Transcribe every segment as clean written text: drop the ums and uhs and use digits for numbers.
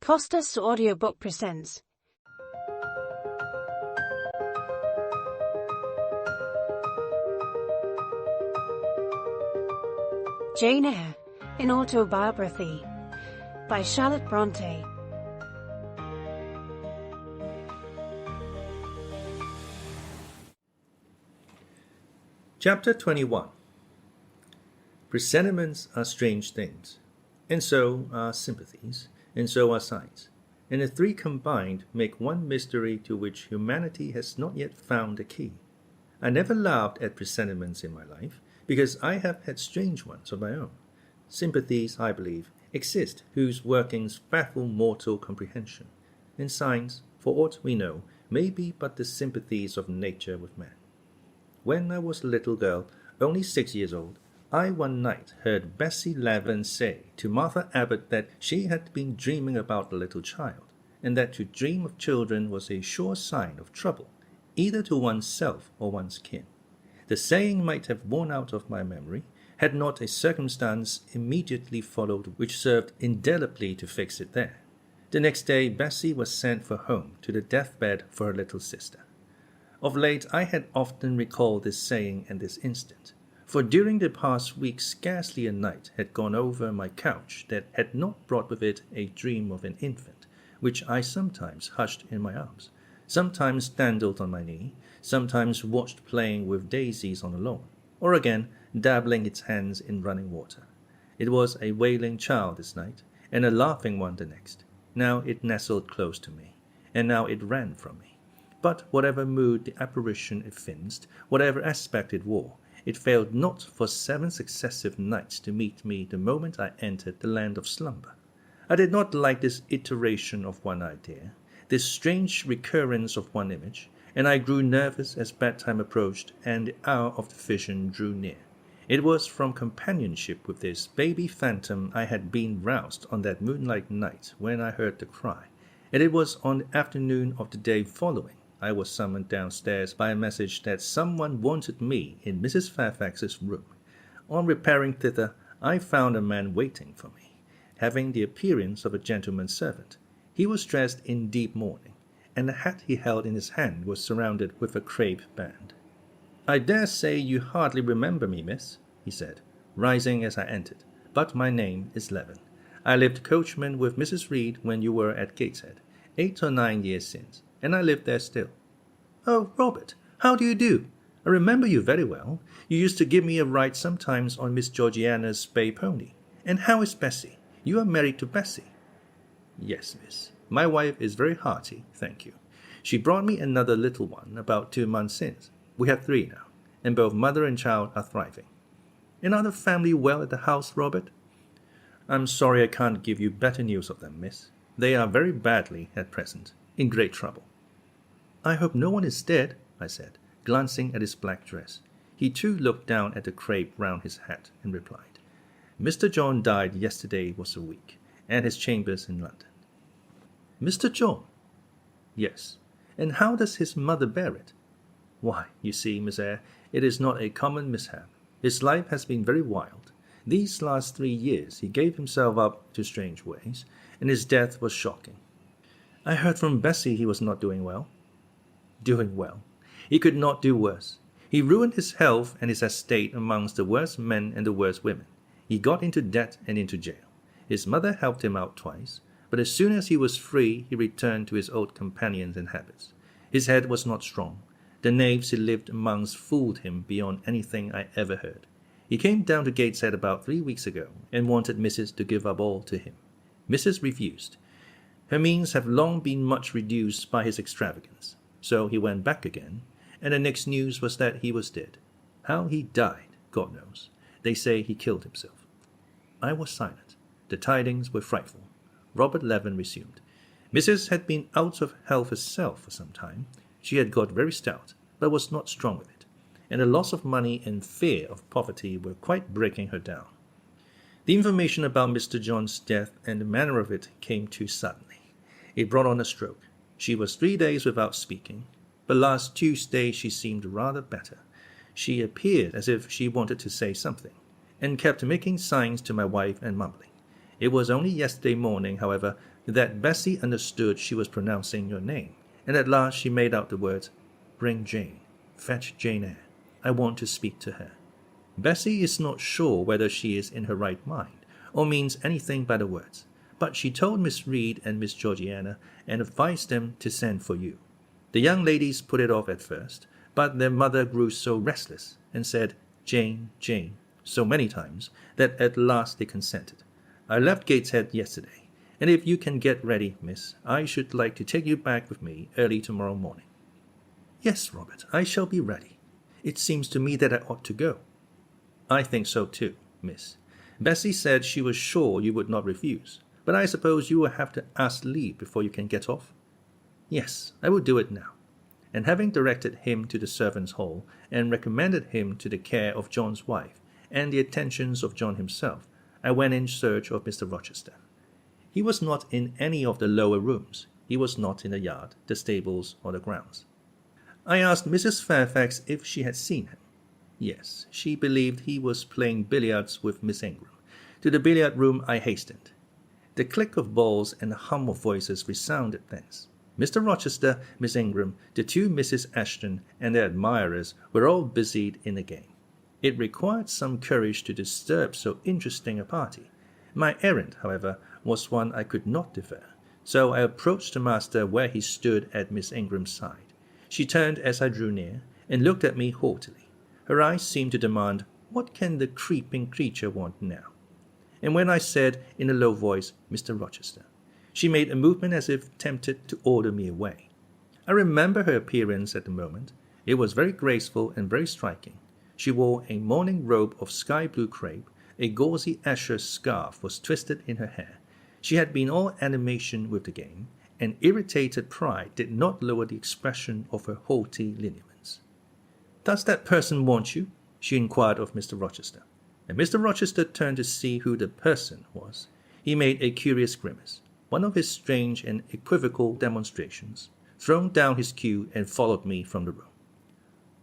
Costa audiobook presents Jane Eyre, in Autobiography, by Charlotte Brontë. Chapter 21. Presentiments are strange things, and so are sympathies, and so are signs, and the three combined make one mystery to which humanity has not yet found a key. I never laughed at presentiments in my life, because I have had strange ones of my own. Sympathies, I believe, exist whose workings baffle mortal comprehension, and signs, for aught we know, may be but the sympathies of nature with man. When I was a little girl, only 6 years old, I one night heard Bessie Leaven say to Martha Abbott that she had been dreaming about a little child, and that to dream of children was a sure sign of trouble, either to one's self or one's kin. The saying might have worn out of my memory, had not a circumstance immediately followed which served indelibly to fix it there. The next day Bessie was sent for home to the deathbed for her little sister. Of late I had often recalled this saying and this instant, for during the past week scarcely a night had gone over my couch that had not brought with it a dream of an infant, which I sometimes hushed in my arms, sometimes dandled on my knee, sometimes watched playing with daisies on the lawn, or again dabbling its hands in running water. It was a wailing child this night, and a laughing one the next. Now it nestled close to me, and now it ran from me. But whatever mood the apparition evinced, whatever aspect it wore, it failed not for 7 successive nights to meet me the moment I entered the land of slumber. I did not like this iteration of one idea, this strange recurrence of one image, and I grew nervous as bedtime approached and the hour of the vision drew near. It was from companionship with this baby phantom I had been roused on that moonlight night when I heard the cry, and it was on the afternoon of the day following I was summoned downstairs by a message that someone wanted me in Mrs. Fairfax's room. On repairing thither, I found a man waiting for me, having the appearance of a gentleman's servant. He was dressed in deep mourning, and the hat he held in his hand was surrounded with a crape band. "I dare say you hardly remember me, miss," he said, rising as I entered, "but my name is Leaven. I lived coachman with Mrs. Reed when you were at Gateshead, 8 or 9 years since, and I live there still." "Oh, Robert, how do you do? I remember you very well. You used to give me a ride sometimes on Miss Georgiana's bay pony. And how is Bessie? You are married to Bessie?" "Yes, miss. My wife is very hearty, thank you. She brought me another little one about 2 months since. We have 3 now, and both mother and child are thriving." "And are the family well at the house, Robert?" "I'm sorry I can't give you better news of them, miss. They are very badly at present, in great trouble." "I hope no one is dead," I said, glancing at his black dress. He too looked down at the crape round his hat and replied, "Mr. John died yesterday was a week, at his chambers in London." "Mr. John?" "Yes. And how does his mother bear it?" "Why, you see, Miss Eyre, it is not a common mishap. His life has been very wild. These last 3 years he gave himself up to strange ways, and his death was shocking." "I heard from Bessie he was not doing well." "Doing well? He could not do worse. He ruined his health and his estate amongst the worst men and the worst women. He got into debt and into jail. His mother helped him out twice, but as soon as he was free he returned to his old companions and habits. His head was not strong. The knaves he lived amongst fooled him beyond anything I ever heard. He came down to Gateshead about 3 weeks ago and wanted Mrs. to give up all to him. Mrs. refused. Her means have long been much reduced by his extravagance. So he went back again, and the next news was that he was dead. How he died, God knows. They say he killed himself." I was silent. The tidings were frightful. Robert Leaven resumed. "Mrs. had been out of health herself for some time. She had got very stout, but was not strong with it, and the loss of money and fear of poverty were quite breaking her down. The information about Mr. John's death and the manner of it came too suddenly. It brought on a stroke. She was 3 days without speaking, but last Tuesday she seemed rather better. She appeared as if she wanted to say something, and kept making signs to my wife and mumbling. It was only yesterday morning, however, that Bessie understood she was pronouncing your name, and at last she made out the words, "Bring Jane. Fetch Jane Eyre. I want to speak to her." Bessie is not sure whether she is in her right mind, or means anything by the words, but she told Miss Reed and Miss Georgiana and advised them to send for you. The young ladies put it off at first, but their mother grew so restless and said, "Jane, Jane," so many times that at last they consented. I left Gateshead yesterday, and if you can get ready, miss, I should like to take you back with me early tomorrow morning. Yes, Robert, I shall be ready. It seems to me that I ought to go. I think so too, miss. Bessie said she was sure you would not refuse, but I suppose you will have to ask leave before you can get off. Yes, I will do it now. And having directed him to the servants' hall, and recommended him to the care of John's wife, and the attentions of John himself, I went in search of Mr. Rochester. He was not in any of the lower rooms. He was not in the yard, the stables, or the grounds. I asked Mrs. Fairfax if she had seen him. Yes, she believed he was playing billiards with Miss Ingram. To the billiard room I hastened. The click of balls and the hum of voices resounded thence. Mr. Rochester, Miss Ingram, the two Misses Ashton, and their admirers were all busied in the game. It required some courage to disturb so interesting a party. My errand, however, was one I could not defer, so I approached the master where he stood at Miss Ingram's side. She turned as I drew near, and looked at me haughtily. Her eyes seemed to demand, "What can the creeping creature want now?" And when I said, in a low voice, "Mr. Rochester," she made a movement as if tempted to order me away. I remember her appearance at the moment. It was very graceful and very striking. She wore a morning robe of sky-blue crepe. A gauzy azure scarf was twisted in her hair. She had been all animation with the game, and irritated pride did not lower the expression of her haughty lineaments. "Does that person want you?" she inquired of Mr. Rochester. And Mr. Rochester turned to see who the person was. He made a curious grimace, one of his strange and equivocal demonstrations, thrown down his cue, and followed me from the room.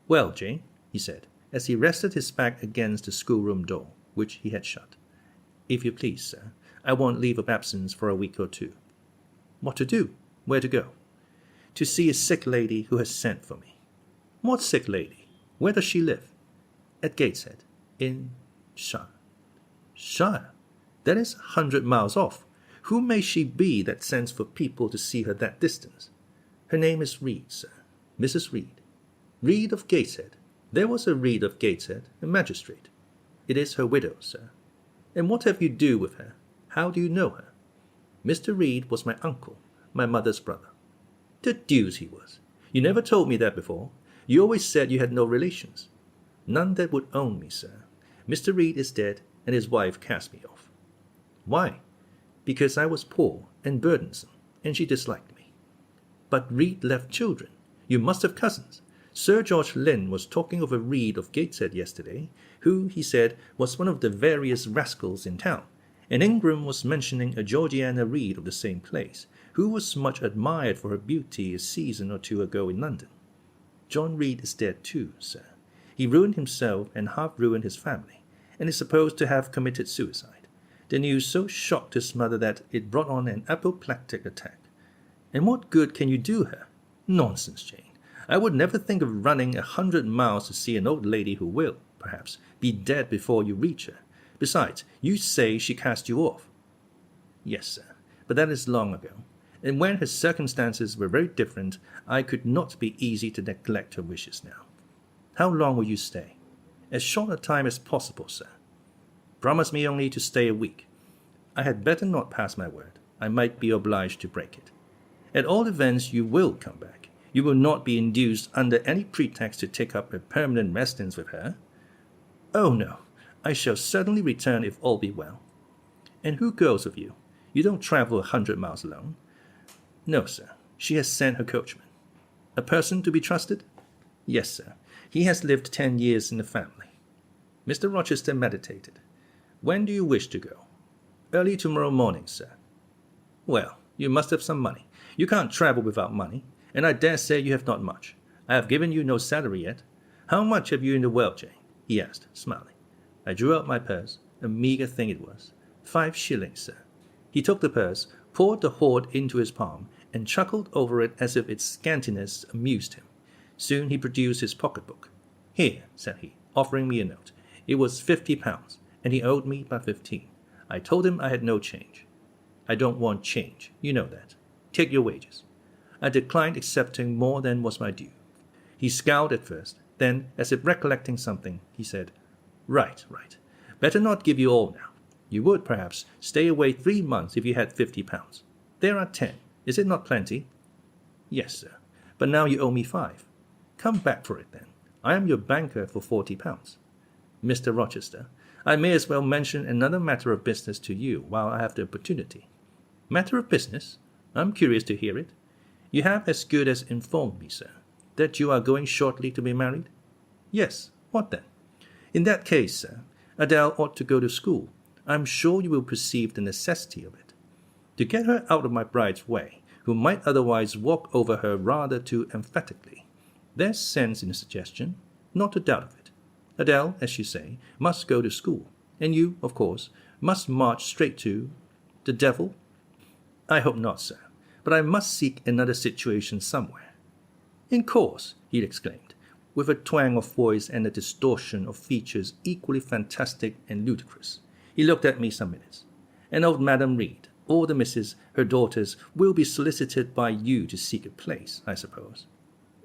"Well, Jane," he said, as he rested his back against the schoolroom door, which he had shut. "If you please, sir, I want leave of absence for a week or two." "What to do? Where to go?" "To see a sick lady who has sent for me." "What sick lady? Where does she live?" "At Gateshead, in Shire." "Shire? That is 100 miles off. Who may she be that sends for people to see her that distance?" "Her name is Reed, sir. Mrs. Reed." "Reed of Gateshead? There was a Reed of Gateshead, a magistrate." "It is her widow, sir." "And what have you to do with her? How do you know her?" "Mr. Reed was my uncle, my mother's brother." "The deuce he was! You never told me that before. You always said you had no relations." "None that would own me, sir. Mr. Reed is dead, and his wife cast me off." "Why?" "Because I was poor and burdensome, and she disliked me." "But Reed left children. You must have cousins. Sir George Lynn was talking of a Reed of Gateshead yesterday, who, he said, was one of the various rascals in town, and Ingram was mentioning a Georgiana Reed of the same place, who was much admired for her beauty a season or two ago in London. John Reed is dead too, sir. He ruined himself and half-ruined his family, and is supposed to have committed suicide. The news so shocked his mother that it brought on an apoplectic attack. And what good can you do her? Nonsense, Jane. I would never think of running 100 miles to see an old lady who will, perhaps, be dead before you reach her. Besides, you say she cast you off." "Yes, sir, but that is long ago, and when her circumstances were very different, I could not be easy to neglect her wishes now." "How long will you stay?" "As short a time as possible, sir." "Promise me only to stay a week." "I had better not pass my word. I might be obliged to break it." "At all events, you will come back. You will not be induced under any pretext to take up a permanent residence with her." "Oh, no. I shall certainly return if all be well." "And who goes with you? You don't travel 100 miles alone." "No, sir. She has sent her coachman." "A person to be trusted?" "Yes, sir. He has lived 10 years in the family." Mr. Rochester meditated. "When do you wish to go?" "Early tomorrow morning, sir." "Well, you must have some money. You can't travel without money, and I dare say you have not much. I have given you no salary yet. How much have you in the world, Jane?" he asked, smiling. I drew out my purse. A meagre thing it was. 5 shillings, sir. He took the purse, poured the hoard into his palm, and chuckled over it as if its scantiness amused him. Soon he produced his pocketbook. "Here," said he, offering me a note. It was £50, and he owed me but 15. I told him I had no change. "I don't want change, you know that. Take your wages." I declined accepting more than was my due. He scowled at first, then, as if recollecting something, he said, Right. Better not give you all now. You would, perhaps, stay away 3 months if you had £50. There are 10. Is it not plenty?" "Yes, sir. But now you owe me 5. Come back for it, then. I am your banker for £40. Mr. Rochester, I may as well mention another matter of business to you while I have the opportunity." "Matter of business? I'm curious to hear it." "You have as good as informed me, sir, that you are going shortly to be married?" "Yes. What then?" "In that case, sir, Adele ought to go to school. I'm sure you will perceive the necessity of it. To get her out of my bride's way, who might otherwise walk over her rather too emphatically. There's sense in the suggestion, not a doubt of it. Adele, as you say, must go to school, and you, of course, must march straight to the devil?" "I hope not, sir, but I must seek another situation somewhere." "In course," he exclaimed, with a twang of voice and a distortion of features equally fantastic and ludicrous. He looked at me some minutes. "And old Madam Reed, or the misses, her daughters, will be solicited by you to seek a place, I suppose?"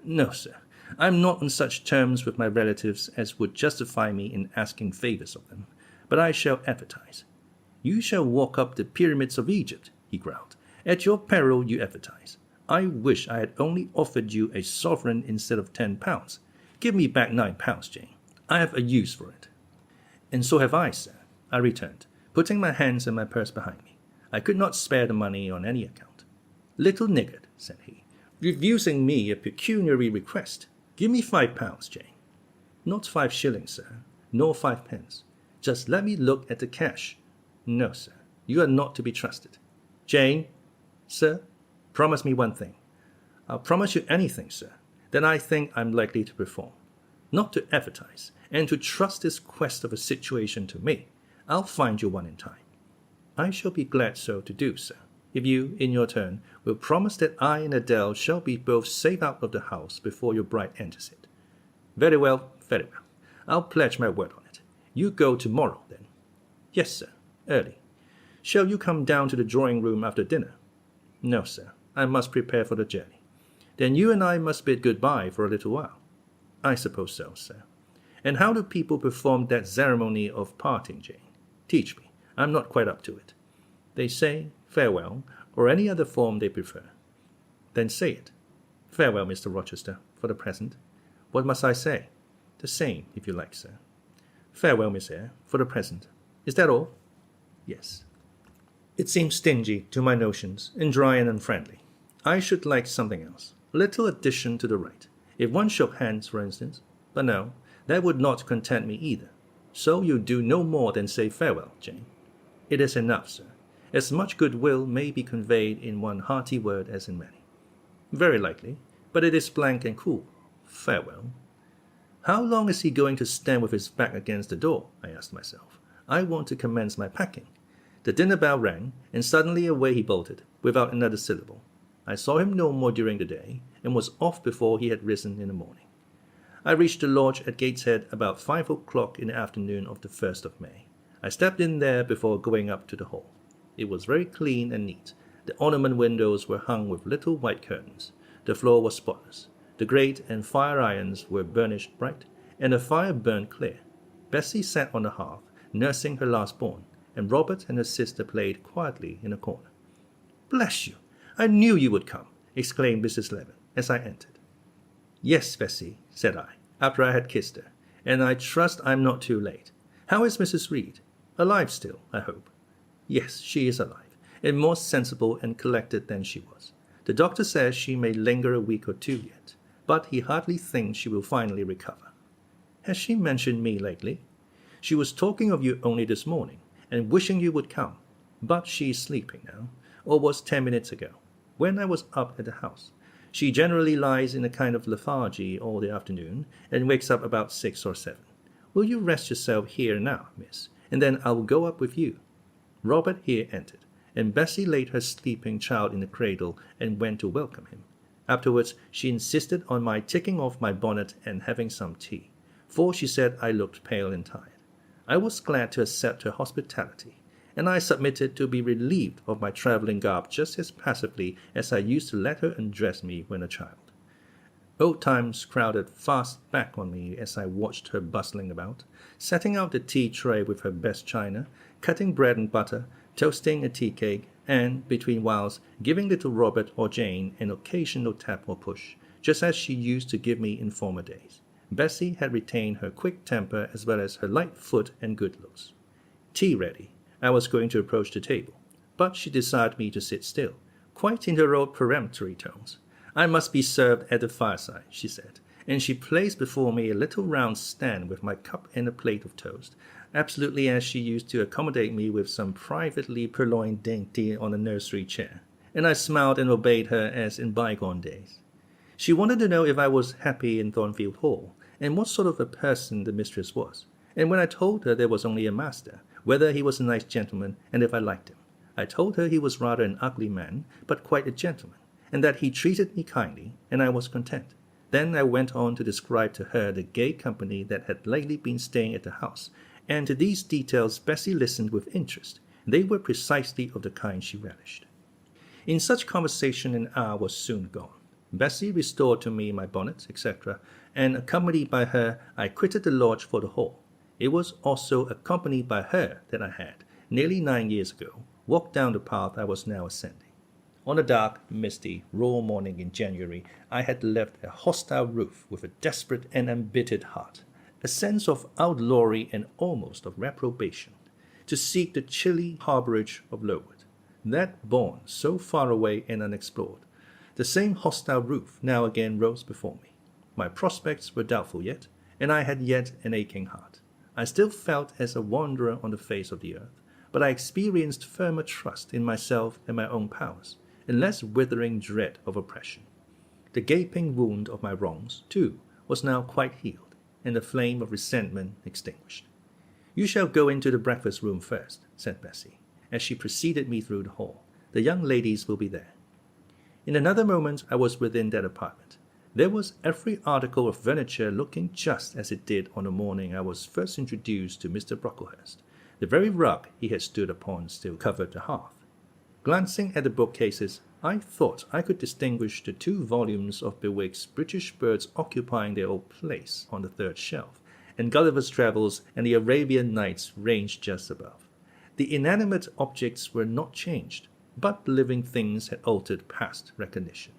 "No, sir. I'm not on such terms with my relatives as would justify me in asking favors of them, but I shall advertise." "You shall walk up the pyramids of Egypt," he growled. "At your peril you advertise. I wish I had only offered you a sovereign instead of £10. Give me back £9, Jane. I have a use for it." "And so have I, sir," I returned, putting my hands in my purse behind me. I could not spare the money on any account. "Little niggard," said he, refusing me a pecuniary request. "Give me £5, Jane." "Not 5 shillings, sir, nor 5 pence. Just let me look at the cash." "No, sir, you are not to be trusted." "Jane." "Sir, promise me one thing." "I'll promise you anything, sir, that I think I'm likely to perform. Not to advertise, and to trust this quest of a situation to me. I'll find you one in time." "I shall be glad so to do, sir, if you, in your turn, will promise that I and Adele shall be both safe out of the house before your bride enters it." Very well. I'll pledge my word on it. You go tomorrow, then?" "Yes, sir, early." "Shall you come down to the drawing-room after dinner?" "No, sir. I must prepare for the journey." "Then you and I must bid good-bye for a little while." "I suppose so, sir." "And how do people perform that ceremony of parting, Jane? Teach me. I'm not quite up to it." "They say farewell, or any other form they prefer." "Then say it." "Farewell, Mr. Rochester, for the present." "What must I say?" "The same, if you like, sir." "Farewell, Miss Eyre, for the present. Is that all?" "Yes." It seemed stingy to my notions, and dry and unfriendly. I should like something else, a little addition to the rite. If one shook hands, for instance. But no, that would not content me either. "So you do no more than say farewell, Jane." "It is enough, sir. As much goodwill may be conveyed in one hearty word as in many." "Very likely, but it is blank and cool. Farewell." How long is he going to stand with his back against the door? I asked myself. I want to commence my packing. The dinner bell rang, and suddenly away he bolted, without another syllable. I saw him no more during the day, and was off before he had risen in the morning. I reached the lodge at Gateshead about 5 o'clock in the afternoon of the 1st of May. I stepped in there before going up to the hall. It was very clean and neat. The ornament windows were hung with little white curtains. The floor was spotless. The grate and fire irons were burnished bright, and the fire burned clear. Bessie sat on the hearth, nursing her last-born, and Robert and her sister played quietly in a corner. "Bless you! I knew you would come!" exclaimed Mrs. Levin, as I entered. "Yes, Bessie," said I, after I had kissed her, "and I trust I'm not too late. How is Mrs. Reed? Alive still, I hope?" "Yes, she is alive, and more sensible and collected than she was. The doctor says she may linger a week or 2 yet, but he hardly thinks she will finally recover." "Has she mentioned me lately?" "She was talking of you only this morning, and wishing you would come. But she is sleeping now, or was 10 minutes ago, when I was up at the house. She generally lies in a kind of lethargy all the afternoon, and wakes up about 6 or 7. Will you rest yourself here now, miss, and then I will go up with you?" Robert here entered, and Bessie laid her sleeping child in the cradle and went to welcome him. Afterwards, she insisted on my taking off my bonnet and having some tea, for she said I looked pale and tired. I was glad to accept her hospitality, and I submitted to be relieved of my travelling garb just as passively as I used to let her undress me when a child. Old times crowded fast back on me as I watched her bustling about, setting out the tea tray with her best china, cutting bread and butter, toasting a tea cake, and, between whiles, giving little Robert or Jane an occasional tap or push, just as she used to give me in former days. Bessie had retained her quick temper as well as her light foot and good looks. Tea ready, I was going to approach the table, but she desired me to sit still, quite in her old peremptory tones. I must be served at the fireside, she said, and she placed before me a little round stand with my cup and a plate of toast, absolutely as she used to accommodate me with some privately purloined dainty on a nursery chair, and I smiled and obeyed her as in bygone days. She wanted to know if I was happy in Thornfield Hall, and what sort of a person the mistress was, and when I told her there was only a master, whether he was a nice gentleman, and if I liked him. I told her he was rather an ugly man, but quite a gentleman, and that he treated me kindly, and I was content. Then I went on to describe to her the gay company that had lately been staying at the house, and to these details Bessie listened with interest. They were precisely of the kind she relished. In such conversation an hour was soon gone. Bessie restored to me my bonnet, etc., and accompanied by her I quitted the lodge for the hall. It was also accompanied by her that I had, nearly 9 years ago, walked down the path I was now ascending. On a dark, misty, raw morning in January, I had left a hostile roof with a desperate and embittered heart, a sense of outlawry and almost of reprobation, to seek the chilly harbourage of Lowood, that bourne so far away and unexplored. The same hostile roof now again rose before me. My prospects were doubtful yet, and I had yet an aching heart. I still felt as a wanderer on the face of the earth, but I experienced firmer trust in myself and my own powers, and less withering dread of oppression. The gaping wound of my wrongs, too, was now quite healed, and the flame of resentment extinguished. "You shall go into the breakfast-room first," said Bessie, as she preceded me through the hall. "The young ladies will be there." In another moment I was within that apartment. There was every article of furniture looking just as it did on the morning I was first introduced to Mr. Brocklehurst. The very rug he had stood upon still covered the hearth. Glancing at the bookcases, I thought I could distinguish the 2 volumes of Bewick's British Birds occupying their old place on the 3rd shelf, and Gulliver's Travels and the Arabian Nights ranged just above. The inanimate objects were not changed, but the living things had altered past recognition.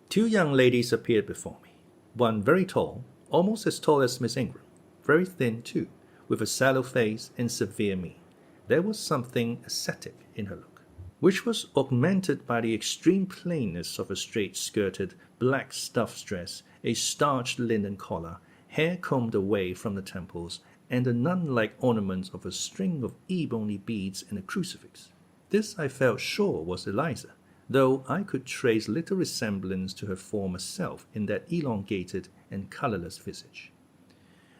2 young ladies appeared before me, one very tall, almost as tall as Miss Ingram, very thin too, with a sallow face and severe mien. There was something ascetic in her look, which was augmented by the extreme plainness of a straight-skirted black stuff dress, a starched linen collar, hair combed away from the temples, and the nun-like ornaments of a string of ebony beads and a crucifix. This I felt sure was Eliza, though I could trace little resemblance to her former self in that elongated and colourless visage.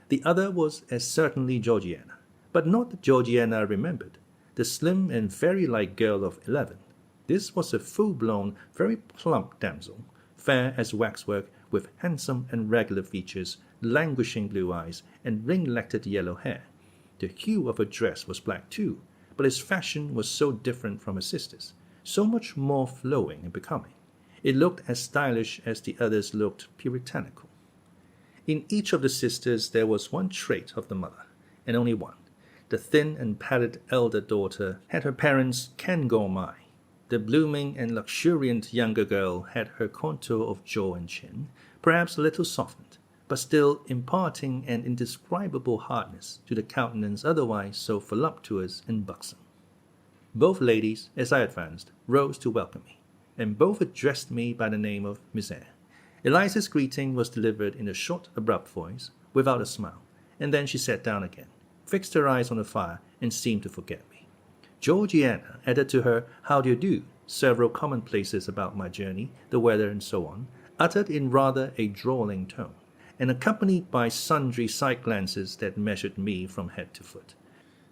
The other was as certainly Georgiana, but not the Georgiana I remembered, the slim and fairy-like girl of 11. This was a full-blown, very plump damsel, fair as waxwork, with handsome and regular features, languishing blue eyes, and ring-lected yellow hair. The hue of her dress was black too, but its fashion was so different from her sister's, so much more flowing and becoming. It looked as stylish as the others looked puritanical. In each of the sisters there was one trait of the mother, and only one. The thin and pallid elder daughter had her parents' Cairngorm eye. The blooming and luxuriant younger girl had her contour of jaw and chin, perhaps a little softened, but still imparting an indescribable hardness to the countenance otherwise so voluptuous and buxom. Both ladies, as I advanced, rose to welcome me, and both addressed me by the name of Miss Eyre. Eliza's greeting was delivered in a short, abrupt voice, without a smile, and then she sat down again, fixed her eyes on the fire, and seemed to forget me. Georgiana added to her "How do you do?" several commonplaces about my journey, the weather, and so on, uttered in rather a drawling tone, and accompanied by sundry side glances that measured me from head to foot.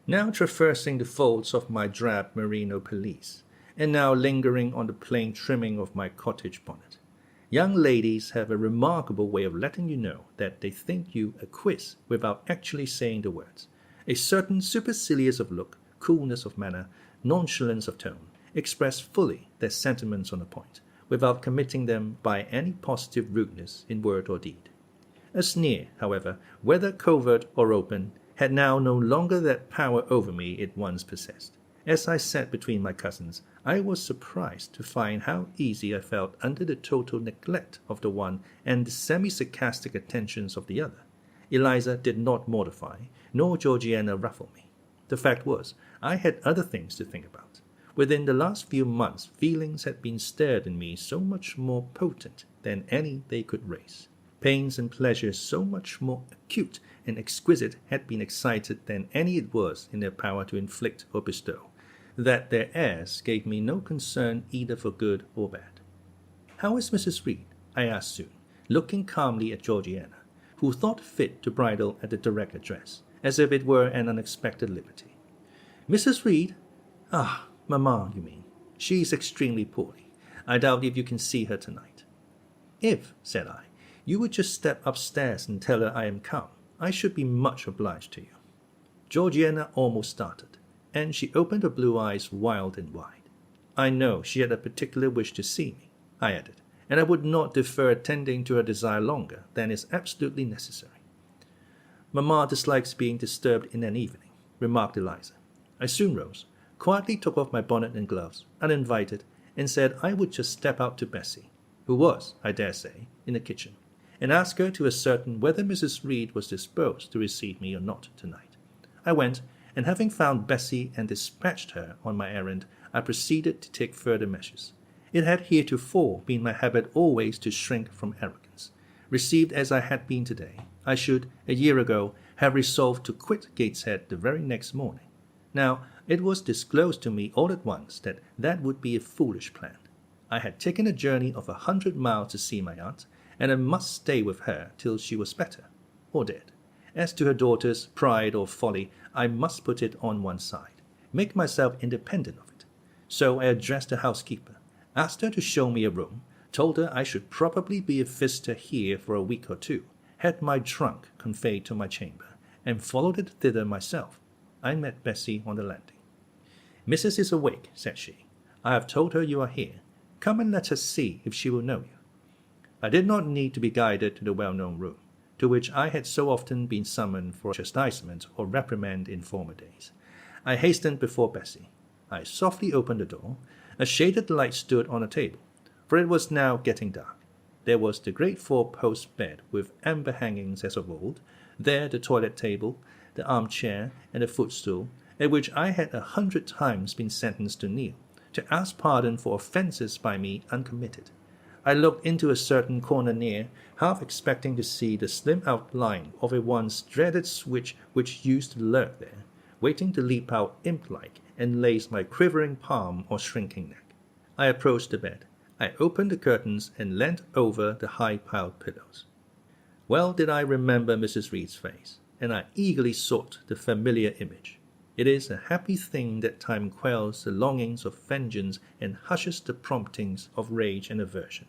now traversing the folds of my drab merino pelisse, and now lingering on the plain trimming of my cottage bonnet. Young ladies have a remarkable way of letting you know that they think you a quiz without actually saying the words. A certain supercilious of look, coolness of manner, nonchalance of tone, express fully their sentiments on a point, without committing them by any positive rudeness in word or deed. A sneer, however, whether covert or open, had now no longer that power over me it once possessed. As I sat between my cousins, I was surprised to find how easy I felt under the total neglect of the one and the semi-sarcastic attentions of the other. Eliza did not mortify, nor Georgiana ruffle me. The fact was, I had other things to think about. Within the last few months, feelings had been stirred in me so much more potent than any they could raise. Pains and pleasures so much more acute and exquisite had been excited than any it was in their power to inflict or bestow, that their airs gave me no concern either for good or bad. "How is Mrs. Reed?" I asked soon, looking calmly at Georgiana, who thought fit to bridle at the direct address, as if it were an unexpected liberty. "Mrs. Reed? Ah, Mamma, you mean. She is extremely poorly. I doubt if you can see her tonight." "If," said I, "you would just step upstairs and tell her I am come, I should be much obliged to you." Georgiana almost started, and she opened her blue eyes wild and wide. "I know she had a particular wish to see me," I added, "and I would not defer attending to her desire longer than is absolutely necessary." "Mamma dislikes being disturbed in an evening," remarked Eliza. I soon rose, quietly took off my bonnet and gloves, uninvited, and said I would just step out to Bessie, who was, I dare say, in the kitchen, and ask her to ascertain whether Mrs. Reed was disposed to receive me or not tonight. I went, and having found Bessie and dispatched her on my errand, I proceeded to take further measures. It had heretofore been my habit always to shrink from arrogance. Received as I had been today, I should, a year ago, have resolved to quit Gateshead the very next morning. Now, it was disclosed to me all at once that that would be a foolish plan. I had taken a journey of 100 miles to see my aunt, and I must stay with her till she was better, or dead. As to her daughter's pride or folly, I must put it on one side, make myself independent of it. So I addressed the housekeeper, asked her to show me a room, told her I should probably be a visitor here for a week or two, had my trunk conveyed to my chamber, and followed it thither myself. I met Bessie on the landing. "Missus is awake," said she. "I have told her you are here. Come and let her see if she will know you." I did not need to be guided to the well-known room, to which I had so often been summoned for chastisement or reprimand in former days. I hastened before Bessie. I softly opened the door. A shaded light stood on a table, for it was now getting dark. There was the great four-post bed with amber hangings as of old, there the toilet table, the armchair, and the footstool, at which I had 100 times been sentenced to kneel, to ask pardon for offences by me uncommitted. I looked into a certain corner near, half expecting to see the slim outline of a once dreaded switch which used to lurk there, waiting to leap out imp-like and lace my quivering palm or shrinking neck. I approached the bed. I opened the curtains and leant over the high-piled pillows. Well did I remember Mrs. Reed's face, and I eagerly sought the familiar image. It is a happy thing that time quells the longings of vengeance and hushes the promptings of rage and aversion.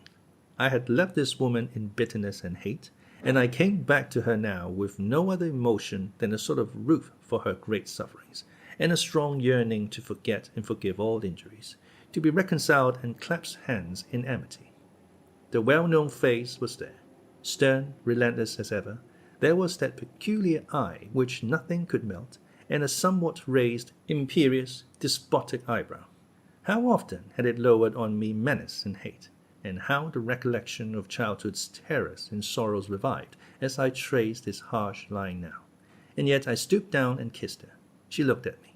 I had left this woman in bitterness and hate, and I came back to her now with no other emotion than a sort of ruth for her great sufferings, and a strong yearning to forget and forgive all injuries, to be reconciled and clasp hands in amity. The well-known face was there, stern, relentless as ever. There was that peculiar eye which nothing could melt, and a somewhat raised, imperious, despotic eyebrow. How often had it lowered on me menace and hate, and how the recollection of childhood's terrors and sorrows revived as I traced his harsh line now. And yet I stooped down and kissed her. She looked at me.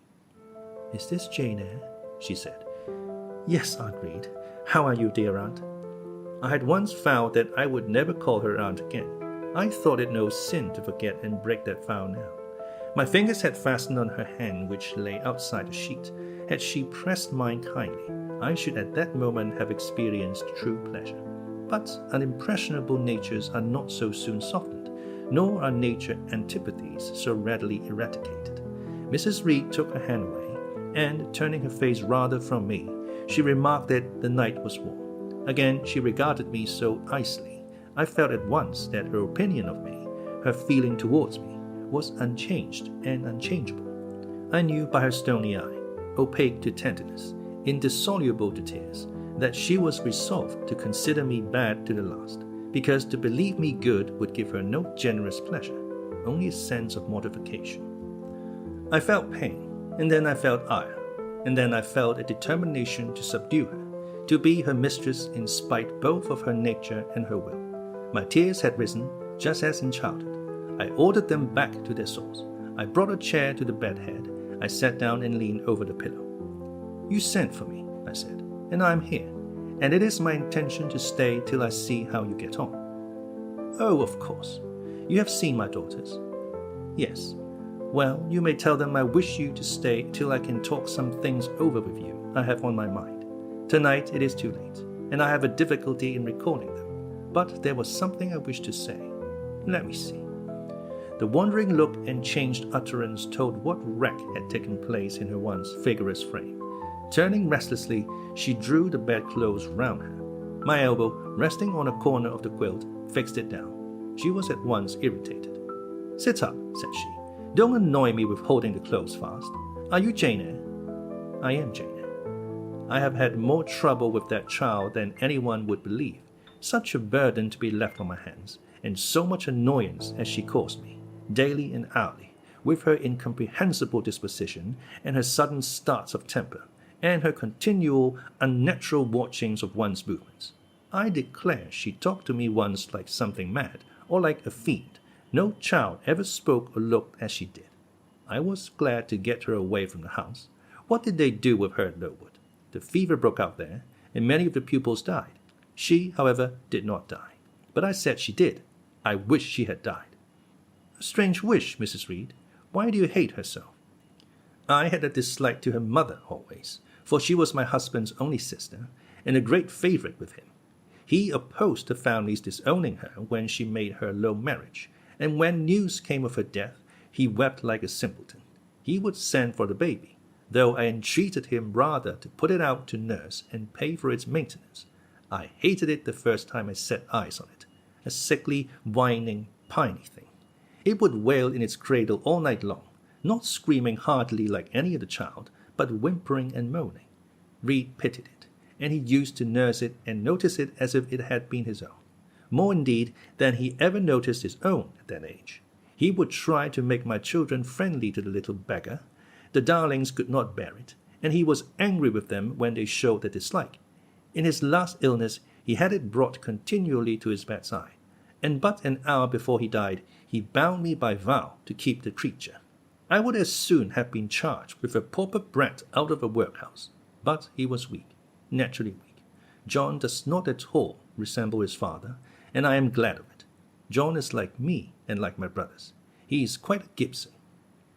"Is this Jane Eyre?" she said. "Yes, Aunt Reed. How are you, dear aunt?" I had once vowed that I would never call her aunt again. I thought it no sin to forget and break that vow now. My fingers had fastened on her hand which lay outside the sheet. Had she pressed mine kindly, I should at that moment have experienced true pleasure. But unimpressionable natures are not so soon softened, nor are nature antipathies so readily eradicated. Mrs. Reed took her hand away, and, turning her face rather from me, she remarked that the night was warm. Again she regarded me so icily, I felt at once that her opinion of me, her feeling towards me, was unchanged and unchangeable. I knew by her stony eye, opaque to tenderness, indissoluble to tears, that she was resolved to consider me bad to the last, because to believe me good would give her no generous pleasure, only a sense of mortification. I felt pain, and then I felt ire, and then I felt a determination to subdue her, to be her mistress in spite both of her nature and her will. My tears had risen, just as in childhood. I ordered them back to their source. I brought a chair to the bed head. I sat down and leaned over the pillow. "You sent for me," I said, "and I am here, and it is my intention to stay till I see how you get on." "Oh, of course. You have seen my daughters?" "Yes." "Well, you may tell them I wish you to stay till I can talk some things over with you I have on my mind. Tonight it is too late, and I have a difficulty in recalling them. But there was something I wished to say. Let me see." The wandering look and changed utterance told what wreck had taken place in her once vigorous frame. Turning restlessly, she drew the bedclothes round her. My elbow, resting on a corner of the quilt, fixed it down. She was at once irritated. "Sit up," said she. "Don't annoy me with holding the clothes fast. Are you Jane Eyre?" "I am Jane Eyre. I have had more trouble with that child than anyone would believe. Such a burden to be left on my hands, and so much annoyance as she caused me, daily and hourly, with her incomprehensible disposition, and her sudden starts of temper, and her continual unnatural watchings of one's movements. I declare she talked to me once like something mad, or like a fiend. No child ever spoke or looked as she did. I was glad to get her away from the house. What did they do with her at Lowood? The fever broke out there, and many of the pupils died. She, however, did not die. But I said she did. I wish she had died." "A strange wish, Mrs. Reed. Why do you hate her so?" "I had a dislike to her mother always, for she was my husband's only sister, and a great favorite with him. He opposed the family's disowning her when she made her low marriage, and when news came of her death, he wept like a simpleton. He would send for the baby, though I entreated him rather to put it out to nurse and pay for its maintenance. I hated it the first time I set eyes on it, a sickly, whining, piny thing. It would wail in its cradle all night long, not screaming heartily like any other child, but whimpering and moaning. Reed pitied it, and he used to nurse it and notice it as if it had been his own, more indeed than he ever noticed his own at that age. He would try to make my children friendly to the little beggar. The darlings could not bear it, and he was angry with them when they showed their dislike. In his last illness he had it brought continually to his bedside, and but an hour before he died he bound me by vow to keep the creature. I would as soon have been charged with a pauper brat out of a workhouse. But he was weak, naturally weak. John does not at all resemble his father, and I am glad of it. John is like me and like my brothers. He is quite a Gibson.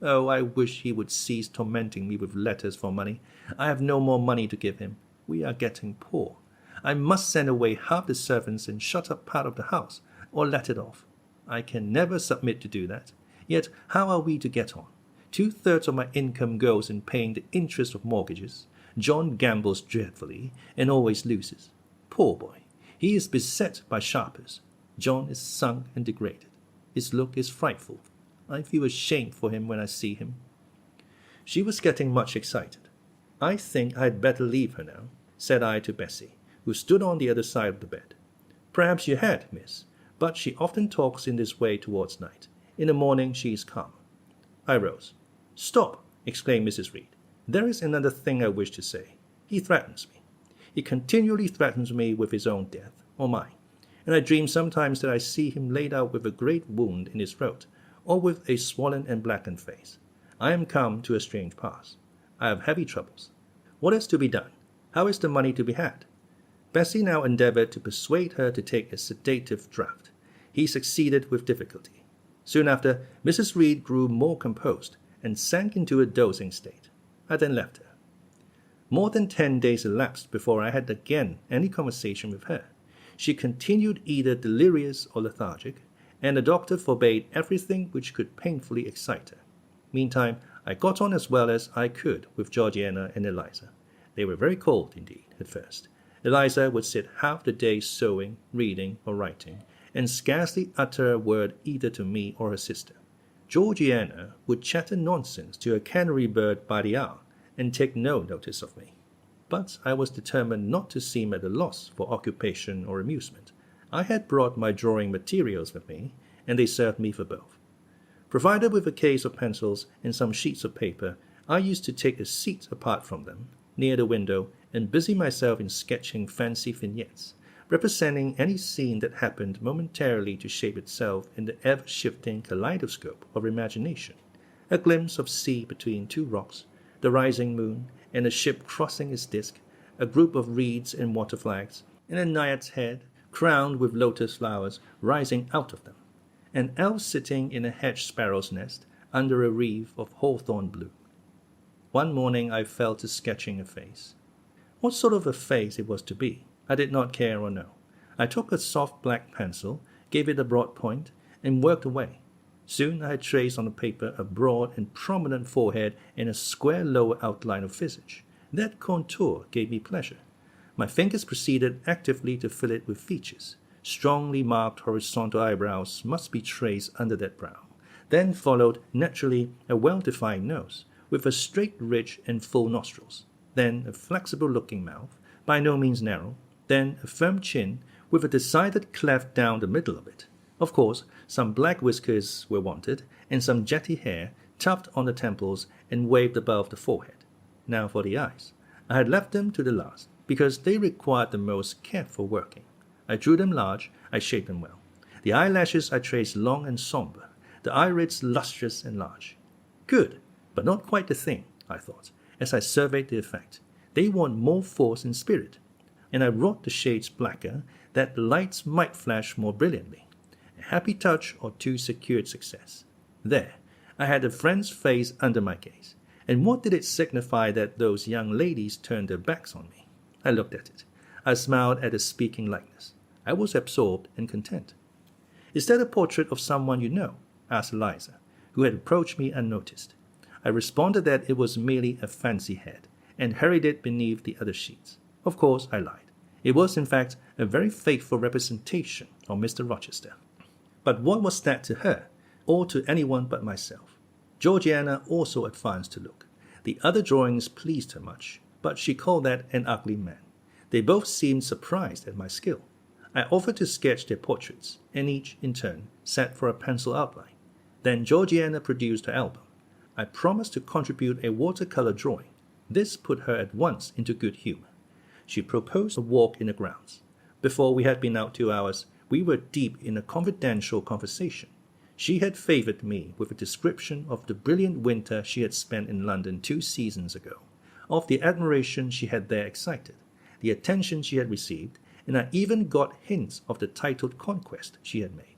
Oh, I wish he would cease tormenting me with letters for money. I have no more money to give him. We are getting poor. I must send away half the servants and shut up part of the house, or let it off. I can never submit to do that. Yet how are we to get on? 2/3 of my income goes in paying the interest of mortgages. John gambles dreadfully, and always loses. Poor boy! He is beset by sharpers. John is sunk and degraded. His look is frightful. I feel ashamed for him when I see him." She was getting much excited. "I think I had better leave her now," said I to Bessie, who stood on the other side of the bed. "Perhaps you had, miss, but she often talks in this way towards night. In the morning she is calm." I rose. "Stop!" exclaimed Mrs. Reed. "There is another thing I wish to say. He threatens me. He continually threatens me with his own death, or mine, and I dream sometimes that I see him laid out with a great wound in his throat, or with a swollen and blackened face. I am come to a strange pass. I have heavy troubles. What is to be done? How is the money to be had?" Bessie now endeavored to persuade her to take a sedative draught. He succeeded with difficulty. Soon after, Mrs. Reed grew more composed, and sank into a dozing state. I then left her. More than 10 days elapsed before I had again any conversation with her. She continued either delirious or lethargic, and the doctor forbade everything which could painfully excite her. Meantime, I got on as well as I could with Georgiana and Eliza. They were very cold indeed at first. Eliza would sit half the day sewing, reading, or writing, and scarcely utter a word either to me or her sister. Georgiana would chatter nonsense to a canary bird by the hour, and take no notice of me. But I was determined not to seem at a loss for occupation or amusement. I had brought my drawing materials with me, and they served me for both. Provided with a case of pencils and some sheets of paper, I used to take a seat apart from them, near the window, and busy myself in sketching fancy vignettes, representing any scene that happened momentarily to shape itself in the ever-shifting kaleidoscope of imagination. A glimpse of sea between two rocks, the rising moon, and a ship crossing its disk, a group of reeds and water flags, and a naiad's head, crowned with lotus flowers, rising out of them. An elf sitting in a hedge sparrow's nest, under a wreath of hawthorn bloom. One morning I fell to sketching a face. What sort of a face it was to be, I did not care or know. I took a soft black pencil, gave it a broad point, and worked away. Soon I had traced on the paper a broad and prominent forehead and a square lower outline of visage. That contour gave me pleasure. My fingers proceeded actively to fill it with features. Strongly marked horizontal eyebrows must be traced under that brow. Then followed, naturally, a well-defined nose, with a straight ridge and full nostrils. Then a flexible-looking mouth, by no means narrow. Then a firm chin, with a decided cleft down the middle of it. Of course, some black whiskers were wanted, and some jetty hair, tufted on the temples and waved above the forehead. Now for the eyes. I had left them to the last, because they required the most careful working. I drew them large, I shaped them well. The eyelashes I traced long and sombre, the irids lustrous and large. Good, but not quite the thing, I thought, as I surveyed the effect. They want more force and spirit, and I wrought the shades blacker, that the lights might flash more brilliantly. A happy touch or two secured success. There, I had a friend's face under my gaze, and what did it signify that those young ladies turned their backs on me? I looked at it. I smiled at the speaking likeness. I was absorbed and content. "Is that a portrait of someone you know?" asked Eliza, who had approached me unnoticed. I responded that it was merely a fancy head, and hurried it beneath the other sheets. Of course, I lied. It was, in fact, a very faithful representation of Mr. Rochester. But what was that to her, or to anyone but myself? Georgiana also advanced to look. The other drawings pleased her much, but she called that an ugly man. They both seemed surprised at my skill. I offered to sketch their portraits, and each, in turn, sat for a pencil outline. Then Georgiana produced her album. I promised to contribute a watercolor drawing. This put her at once into good humor. She proposed a walk in the grounds. Before we had been out 2 hours, we were deep in a confidential conversation. She had favored me with a description of the brilliant winter she had spent in London 2 seasons ago, of the admiration she had there excited, the attention she had received, and I even got hints of the titled conquest she had made.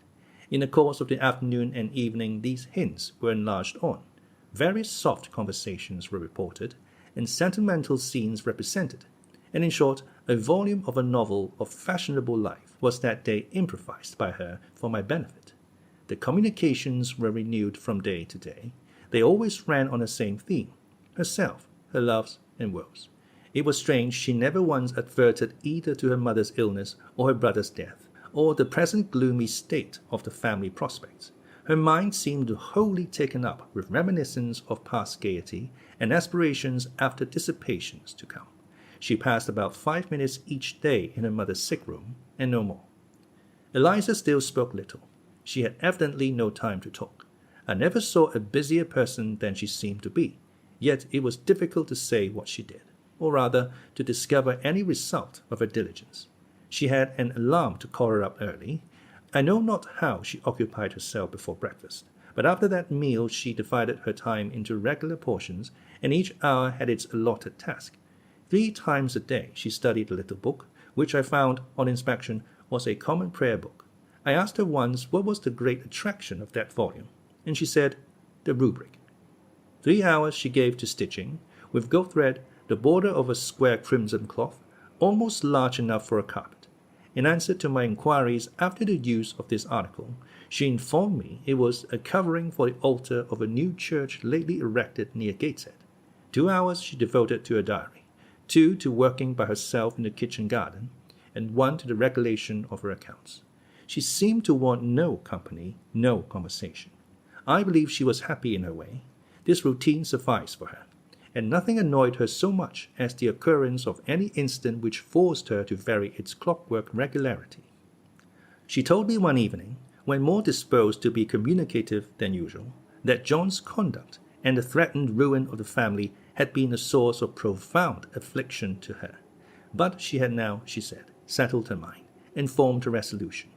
In the course of the afternoon and evening, these hints were enlarged on. Very soft conversations were reported, and sentimental scenes represented, and in short, a volume of a novel of fashionable life was that day improvised by her for my benefit. The communications were renewed from day to day. They always ran on the same theme: herself, her loves and woes. It was strange she never once adverted either to her mother's illness or her brother's death, or the present gloomy state of the family prospects. Her mind seemed wholly taken up with reminiscence of past gaiety and aspirations after dissipations to come. She passed about 5 minutes each day in her mother's sick room, and no more. Eliza still spoke little. She had evidently no time to talk. I never saw a busier person than she seemed to be, yet it was difficult to say what she did, or rather to discover any result of her diligence. She had an alarm to call her up early. I know not how she occupied herself before breakfast, but after that meal she divided her time into regular portions, and each hour had its allotted task. 3 times a day she studied a little book, which I found, on inspection, was a common prayer book. I asked her once what was the great attraction of that volume, and she said, the rubric. 3 hours she gave to stitching, with gold thread, the border of a square crimson cloth, almost large enough for a carpet, In answer to my inquiries after the use of this article, she informed me it was a covering for the altar of a new church lately erected near Gateshead. 2 hours she devoted to her diary, 2 to working by herself in the kitchen garden, and 1 to the regulation of her accounts. She seemed to want no company, no conversation. I believe she was happy in her way. This routine sufficed for her, and nothing annoyed her so much as the occurrence of any incident which forced her to vary its clockwork regularity. She told me one evening, when more disposed to be communicative than usual, that John's conduct and the threatened ruin of the family had been a source of profound affliction to her. But she had now, she said, settled her mind, and formed a resolution.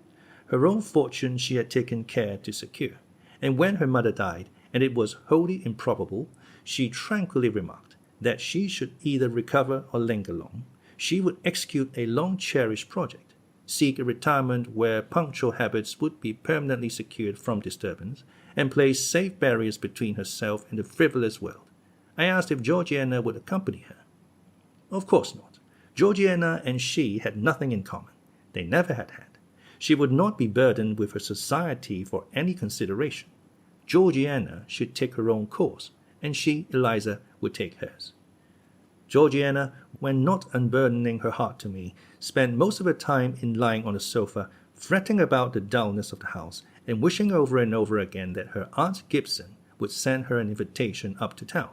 Her own fortune she had taken care to secure, and when her mother died, and it was wholly improbable, she tranquilly remarked that she should either recover or linger long. She would execute a long-cherished project, seek a retirement where punctual habits would be permanently secured from disturbance, and place safe barriers between herself and the frivolous world. I asked if Georgiana would accompany her. Of course not. Georgiana and she had nothing in common. They never had had. She would not be burdened with her society for any consideration. Georgiana should take her own course, and she, Eliza, would take hers. Georgiana, when not unburdening her heart to me, spent most of her time in lying on the sofa, fretting about the dullness of the house, and wishing over and over again that her Aunt Gibson would send her an invitation up to town.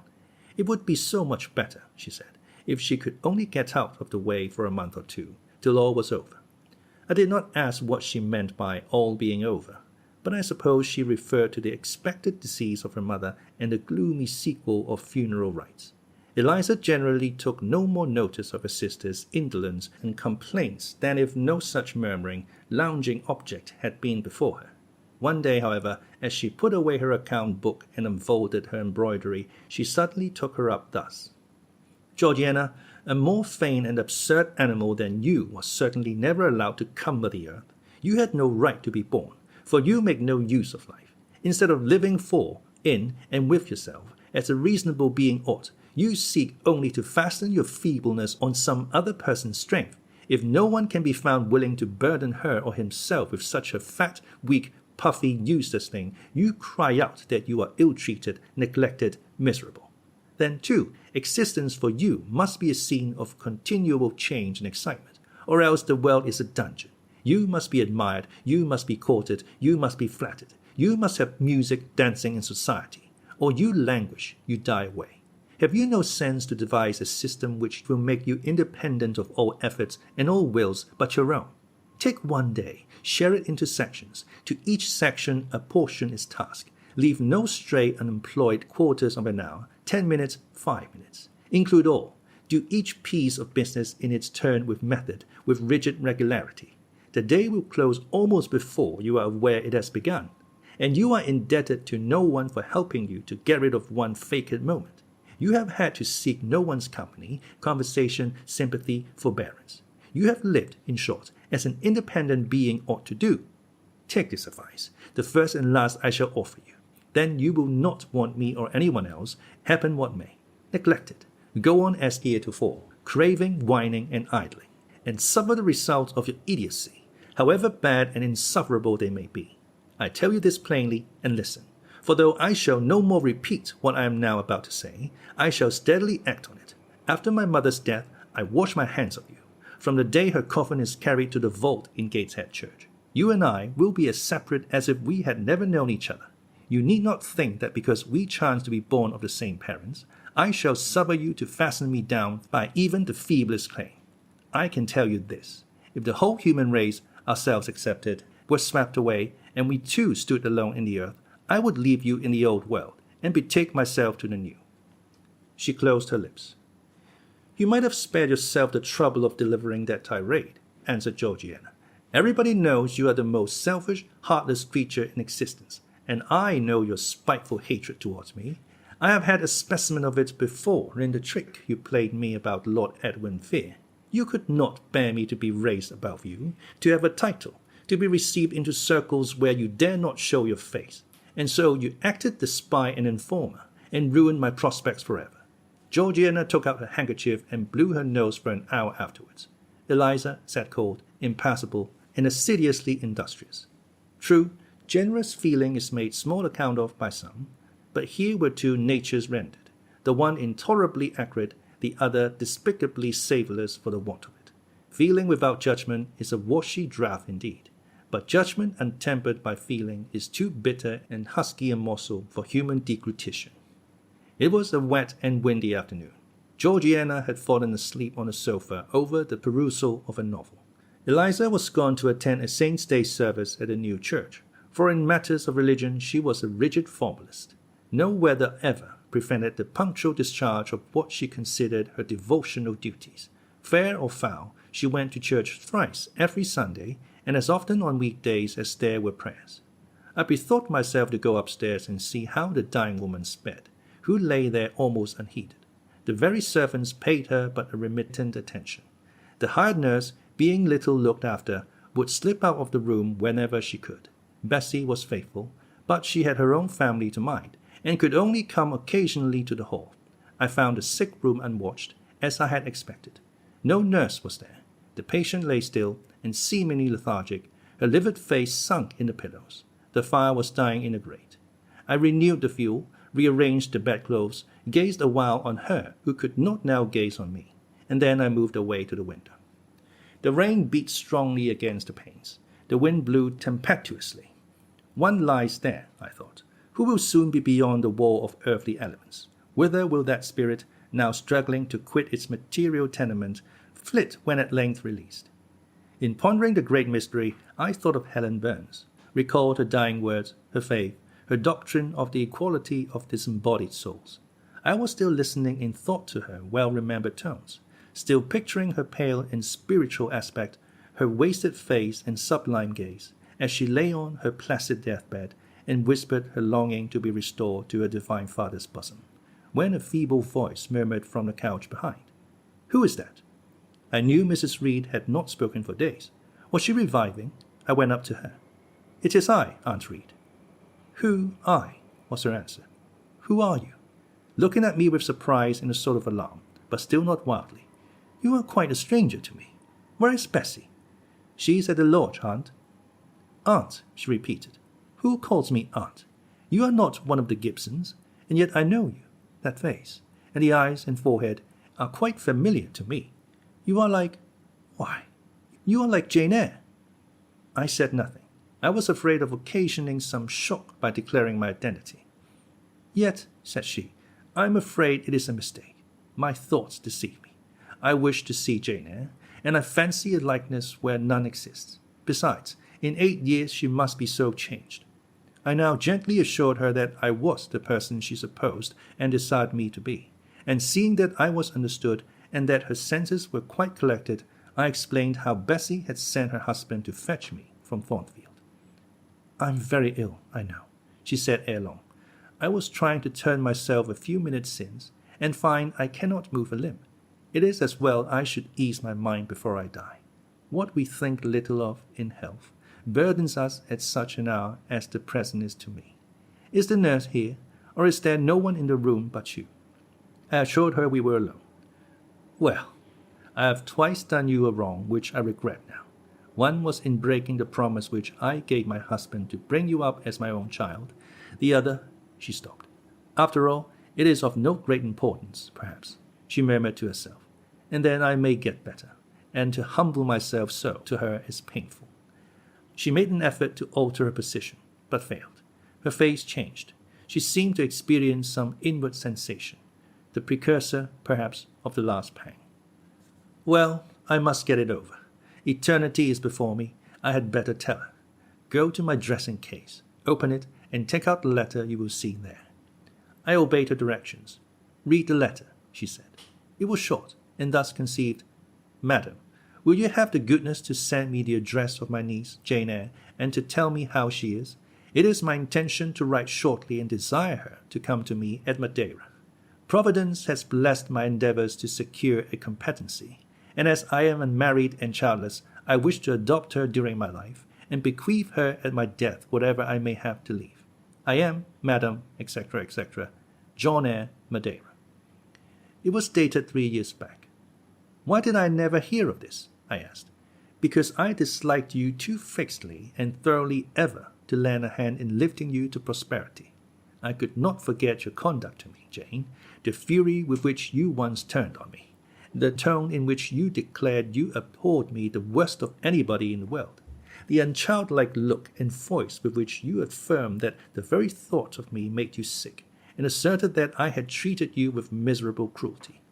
It would be so much better, she said, if she could only get out of the way for a month or 2, till all was over. I did not ask what she meant by all being over, but I suppose she referred to the expected decease of her mother and the gloomy sequel of funeral rites. Eliza generally took no more notice of her sister's indolence and complaints than if no such murmuring, lounging object had been before her. One day, however, as she put away her account book and unfolded her embroidery, she suddenly took her up thus. Georgiana, a more vain and absurd animal than you was certainly never allowed to cumber the earth. You had no right to be born, for you make no use of life. Instead of living for, in, and with yourself, as a reasonable being ought, you seek only to fasten your feebleness on some other person's strength. If no one can be found willing to burden her or himself with such a fat, weak, puffy, useless thing, you cry out that you are ill-treated, neglected, miserable. Then, too, existence for you must be a scene of continual change and excitement, or else the world is a dungeon. You must be admired, you must be courted, you must be flattered, you must have music, dancing, and society, or you languish, you die away. Have you no sense to devise a system which will make you independent of all efforts and all wills but your own? Take one day, share it into sections. To each section apportion its task. Leave no stray unemployed quarters of an hour, 10 minutes, 5 minutes. Include all. Do each piece of business in its turn with method, with rigid regularity. The day will close almost before you are aware it has begun, and you are indebted to no one for helping you to get rid of one vacant moment. You have had to seek no one's company, conversation, sympathy, forbearance. You have lived, in short, as an independent being ought to do. Take this advice, the first and last I shall offer you. Then you will not want me or anyone else, happen what may. Neglect it. Go on as heretofore, craving, whining, and idling, and suffer the results of your idiocy, however bad and insufferable they may be. I tell you this plainly, and listen, for though I shall no more repeat what I am now about to say, I shall steadily act on it. After my mother's death, I wash my hands of you. From the day her coffin is carried to the vault in Gateshead Church, you and I will be as separate as if we had never known each other. You need not think that because we chance to be born of the same parents, I shall suffer you to fasten me down by even the feeblest claim. I can tell you this, if the whole human race, ourselves excepted, were swept away, and we too stood alone in the earth, I would leave you in the old world, and betake myself to the new. She closed her lips. You might have spared yourself the trouble of delivering that tirade, answered Georgiana. Everybody knows you are the most selfish, heartless creature in existence, and I know your spiteful hatred towards me. I have had a specimen of it before in the trick you played me about Lord Edwin Vere. You could not bear me to be raised above you, to have a title, to be received into circles where you dare not show your face, and so you acted the spy and informer, and ruined my prospects forever. Georgiana took out her handkerchief and blew her nose for an hour afterwards. Eliza sat cold, impassible, and assiduously industrious. True, generous feeling is made small account of by some, but here were two natures rendered, the one intolerably acrid, the other despicably savourless for the want of it. Feeling without judgment is a washy draught indeed, but judgment untempered by feeling is too bitter and husky a morsel for human deglutition. It was a wet and windy afternoon. Georgiana had fallen asleep on the sofa over the perusal of a novel. Eliza was gone to attend a Saint's Day service at a new church, for in matters of religion she was a rigid formalist. No weather ever prevented the punctual discharge of what she considered her devotional duties. Fair or foul, she went to church thrice every Sunday, and as often on weekdays as there were prayers. I bethought myself to go upstairs and see how the dying woman sped, who lay there almost unheeded. The very servants paid her but a remittent attention. The hired nurse, being little looked after, would slip out of the room whenever she could. Bessie was faithful, but she had her own family to mind, and could only come occasionally to the hall. I found the sick room unwatched, as I had expected. No nurse was there. The patient lay still and seemingly lethargic, her livid face sunk in the pillows. The fire was dying in the grate. I renewed the fuel, rearranged the bedclothes, gazed a while on her who could not now gaze on me, and then I moved away to the window. The rain beat strongly against the panes. The wind blew tempestuously. One lies there, I thought, who will soon be beyond the wall of earthly elements. Whither will that spirit, now struggling to quit its material tenement, flit when at length released? In pondering the great mystery, I thought of Helen Burns, recalled her dying words, her faith, her doctrine of the equality of disembodied souls. I was still listening in thought to her well-remembered tones, still picturing her pale and spiritual aspect, her wasted face and sublime gaze, as she lay on her placid deathbed and whispered her longing to be restored to her divine Father's bosom, when a feeble voice murmured from the couch behind, "Who is that?" I knew Mrs. Reed had not spoken for days. Was she reviving? I went up to her. "It is I, Aunt Reed." "Who, I?" was her answer. "Who are you?" Looking at me with surprise and a sort of alarm, but still not wildly. "You are quite a stranger to me. Where is Bessie?" "She is at the lodge, Aunt." "Aunt," she repeated. "Who calls me aunt? You are not one of the Gibsons, and yet I know you. That face, and the eyes and forehead are quite familiar to me. You are like... why, you are like Jane Eyre." I said nothing. I was afraid of occasioning some shock by declaring my identity. "Yet," said she, "I am afraid it is a mistake. My thoughts deceive me. I wish to see Jane Eyre, and I fancy a likeness where none exists. Besides, in 8 years she must be so changed." I now gently assured her that I was the person she supposed and desired me to be, and seeing that I was understood and that her senses were quite collected, I explained how Bessie had sent her husband to fetch me from Thornfield. "I am very ill, I know," she said ere long. "I was trying to turn myself a few minutes since, and find I cannot move a limb. It is as well I should ease my mind before I die. What we think little of in health burdens us at such an hour as the present is to me. Is the nurse here, or is there no one in the room but you?" I assured her we were alone. "Well, I have twice done you a wrong which I regret now. One was in breaking the promise which I gave my husband to bring you up as my own child. The other—" She stopped. "After all, it is of no great importance, perhaps," she murmured to herself. "And then I may get better, and to humble myself so to her is painful." She made an effort to alter her position, but failed. Her face changed. She seemed to experience some inward sensation, the precursor, perhaps, of the last pang. "Well, I must get it over. Eternity is before me. I had better tell her. Go to my dressing-case, open it, and take out the letter you will see there." I obeyed her directions. "Read the letter," she said. It was short, and thus conceived: "Madam, will you have the goodness to send me the address of my niece, Jane Eyre, and to tell me how she is? It is my intention to write shortly and desire her to come to me at Madeira. Providence has blessed my endeavours to secure a competency, and as I am unmarried and childless, I wish to adopt her during my life, and bequeath her at my death whatever I may have to leave. I am, Madam, etc., etc., John Eyre, Madeira." It was dated 3 years back. Why did I never hear of this? I asked. Because I disliked you too fixedly and thoroughly ever to lend a hand in lifting you to prosperity. I could not forget your conduct to me, Jane, the fury with which you once turned on me, the tone in which you declared you abhorred me the worst of anybody in the world, the unchildlike look and voice with which you affirmed that the very thought of me made you sick, and asserted that I had treated you with miserable cruelty.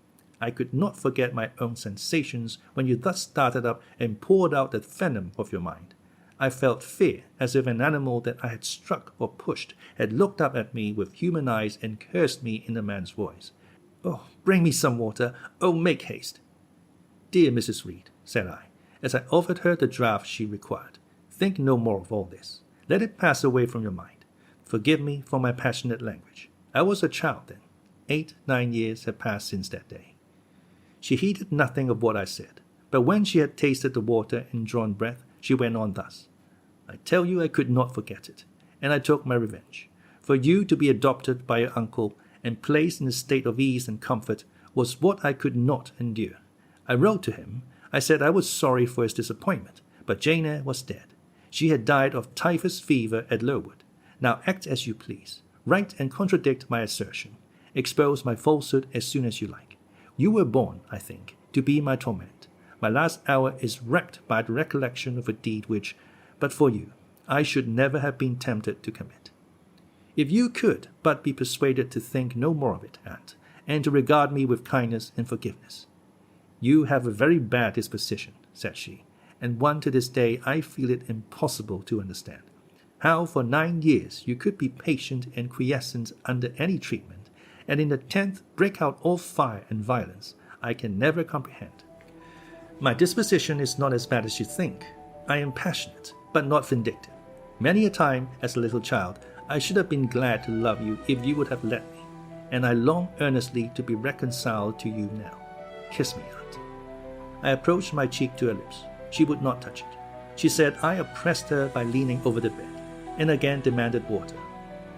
I could not forget my own sensations when you thus started up and poured out the venom of your mind. I felt fear, as if an animal that I had struck or pushed had looked up at me with human eyes and cursed me in a man's voice. "Oh, bring me some water. Oh, make haste." "Dear Mrs. Reed," said I, as I offered her the draught she required, "think no more of all this. Let it pass away from your mind. Forgive me for my passionate language. I was a child then. 8-9 years had passed since that day." She heeded nothing of what I said, but when she had tasted the water and drawn breath, she went on thus. "I tell you I could not forget it, and I took my revenge. For you to be adopted by your uncle and placed in a state of ease and comfort was what I could not endure. I wrote to him. I said I was sorry for his disappointment, but Jane Eyre was dead. She had died of typhus fever at Lowood. Now act as you please. Write and contradict my assertion. Expose my falsehood as soon as you like. You were born, I think, to be my torment. My last hour is wrecked by the recollection of a deed which, but for you, I should never have been tempted to commit. If you could but be persuaded to think no more of it, aunt, and to regard me with kindness and forgiveness. You have a very bad disposition, said she, and one to this day I feel it impossible to understand. How for 9 years you could be patient and quiescent under any treatment, and in the 10th break out all fire and violence, I can never comprehend. My disposition is not as bad as you think. I am passionate, but not vindictive. Many a time, as a little child, I should have been glad to love you if you would have let me, and I long earnestly to be reconciled to you now. Kiss me, aunt. I approached my cheek to her lips. She would not touch it. She said I oppressed her by leaning over the bed, and again demanded water.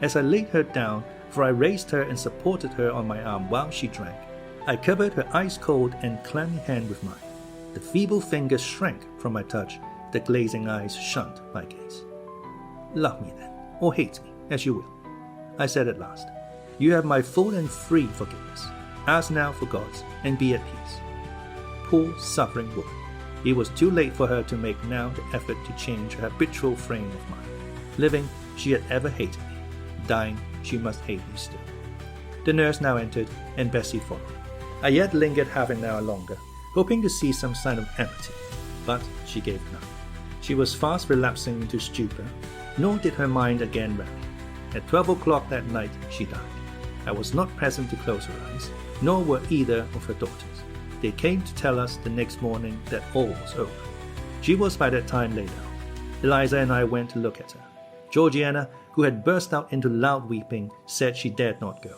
As I laid her down, for I raised her and supported her on my arm while she drank, I covered her ice-cold and clammy hand with mine. The feeble fingers shrank from my touch, the glazing eyes shunned my gaze. Love me then, or hate me, as you will, I said at last. You have my full and free forgiveness. Ask now for God's, and be at peace. Poor suffering woman. It was too late for her to make now the effort to change her habitual frame of mind. Living, she had ever hated me. Dying, she must hate me still. The nurse now entered, and Bessie followed. I yet lingered half an hour longer, hoping to see some sign of amity, but she gave none. She was fast relapsing into stupor, nor did her mind again rally. At 12 o'clock that night she died. I was not present to close her eyes, nor were either of her daughters. They came to tell us the next morning that all was over. She was by that time laid out. Eliza and I went to look at her. Georgiana, who had burst out into loud weeping, said she dared not go.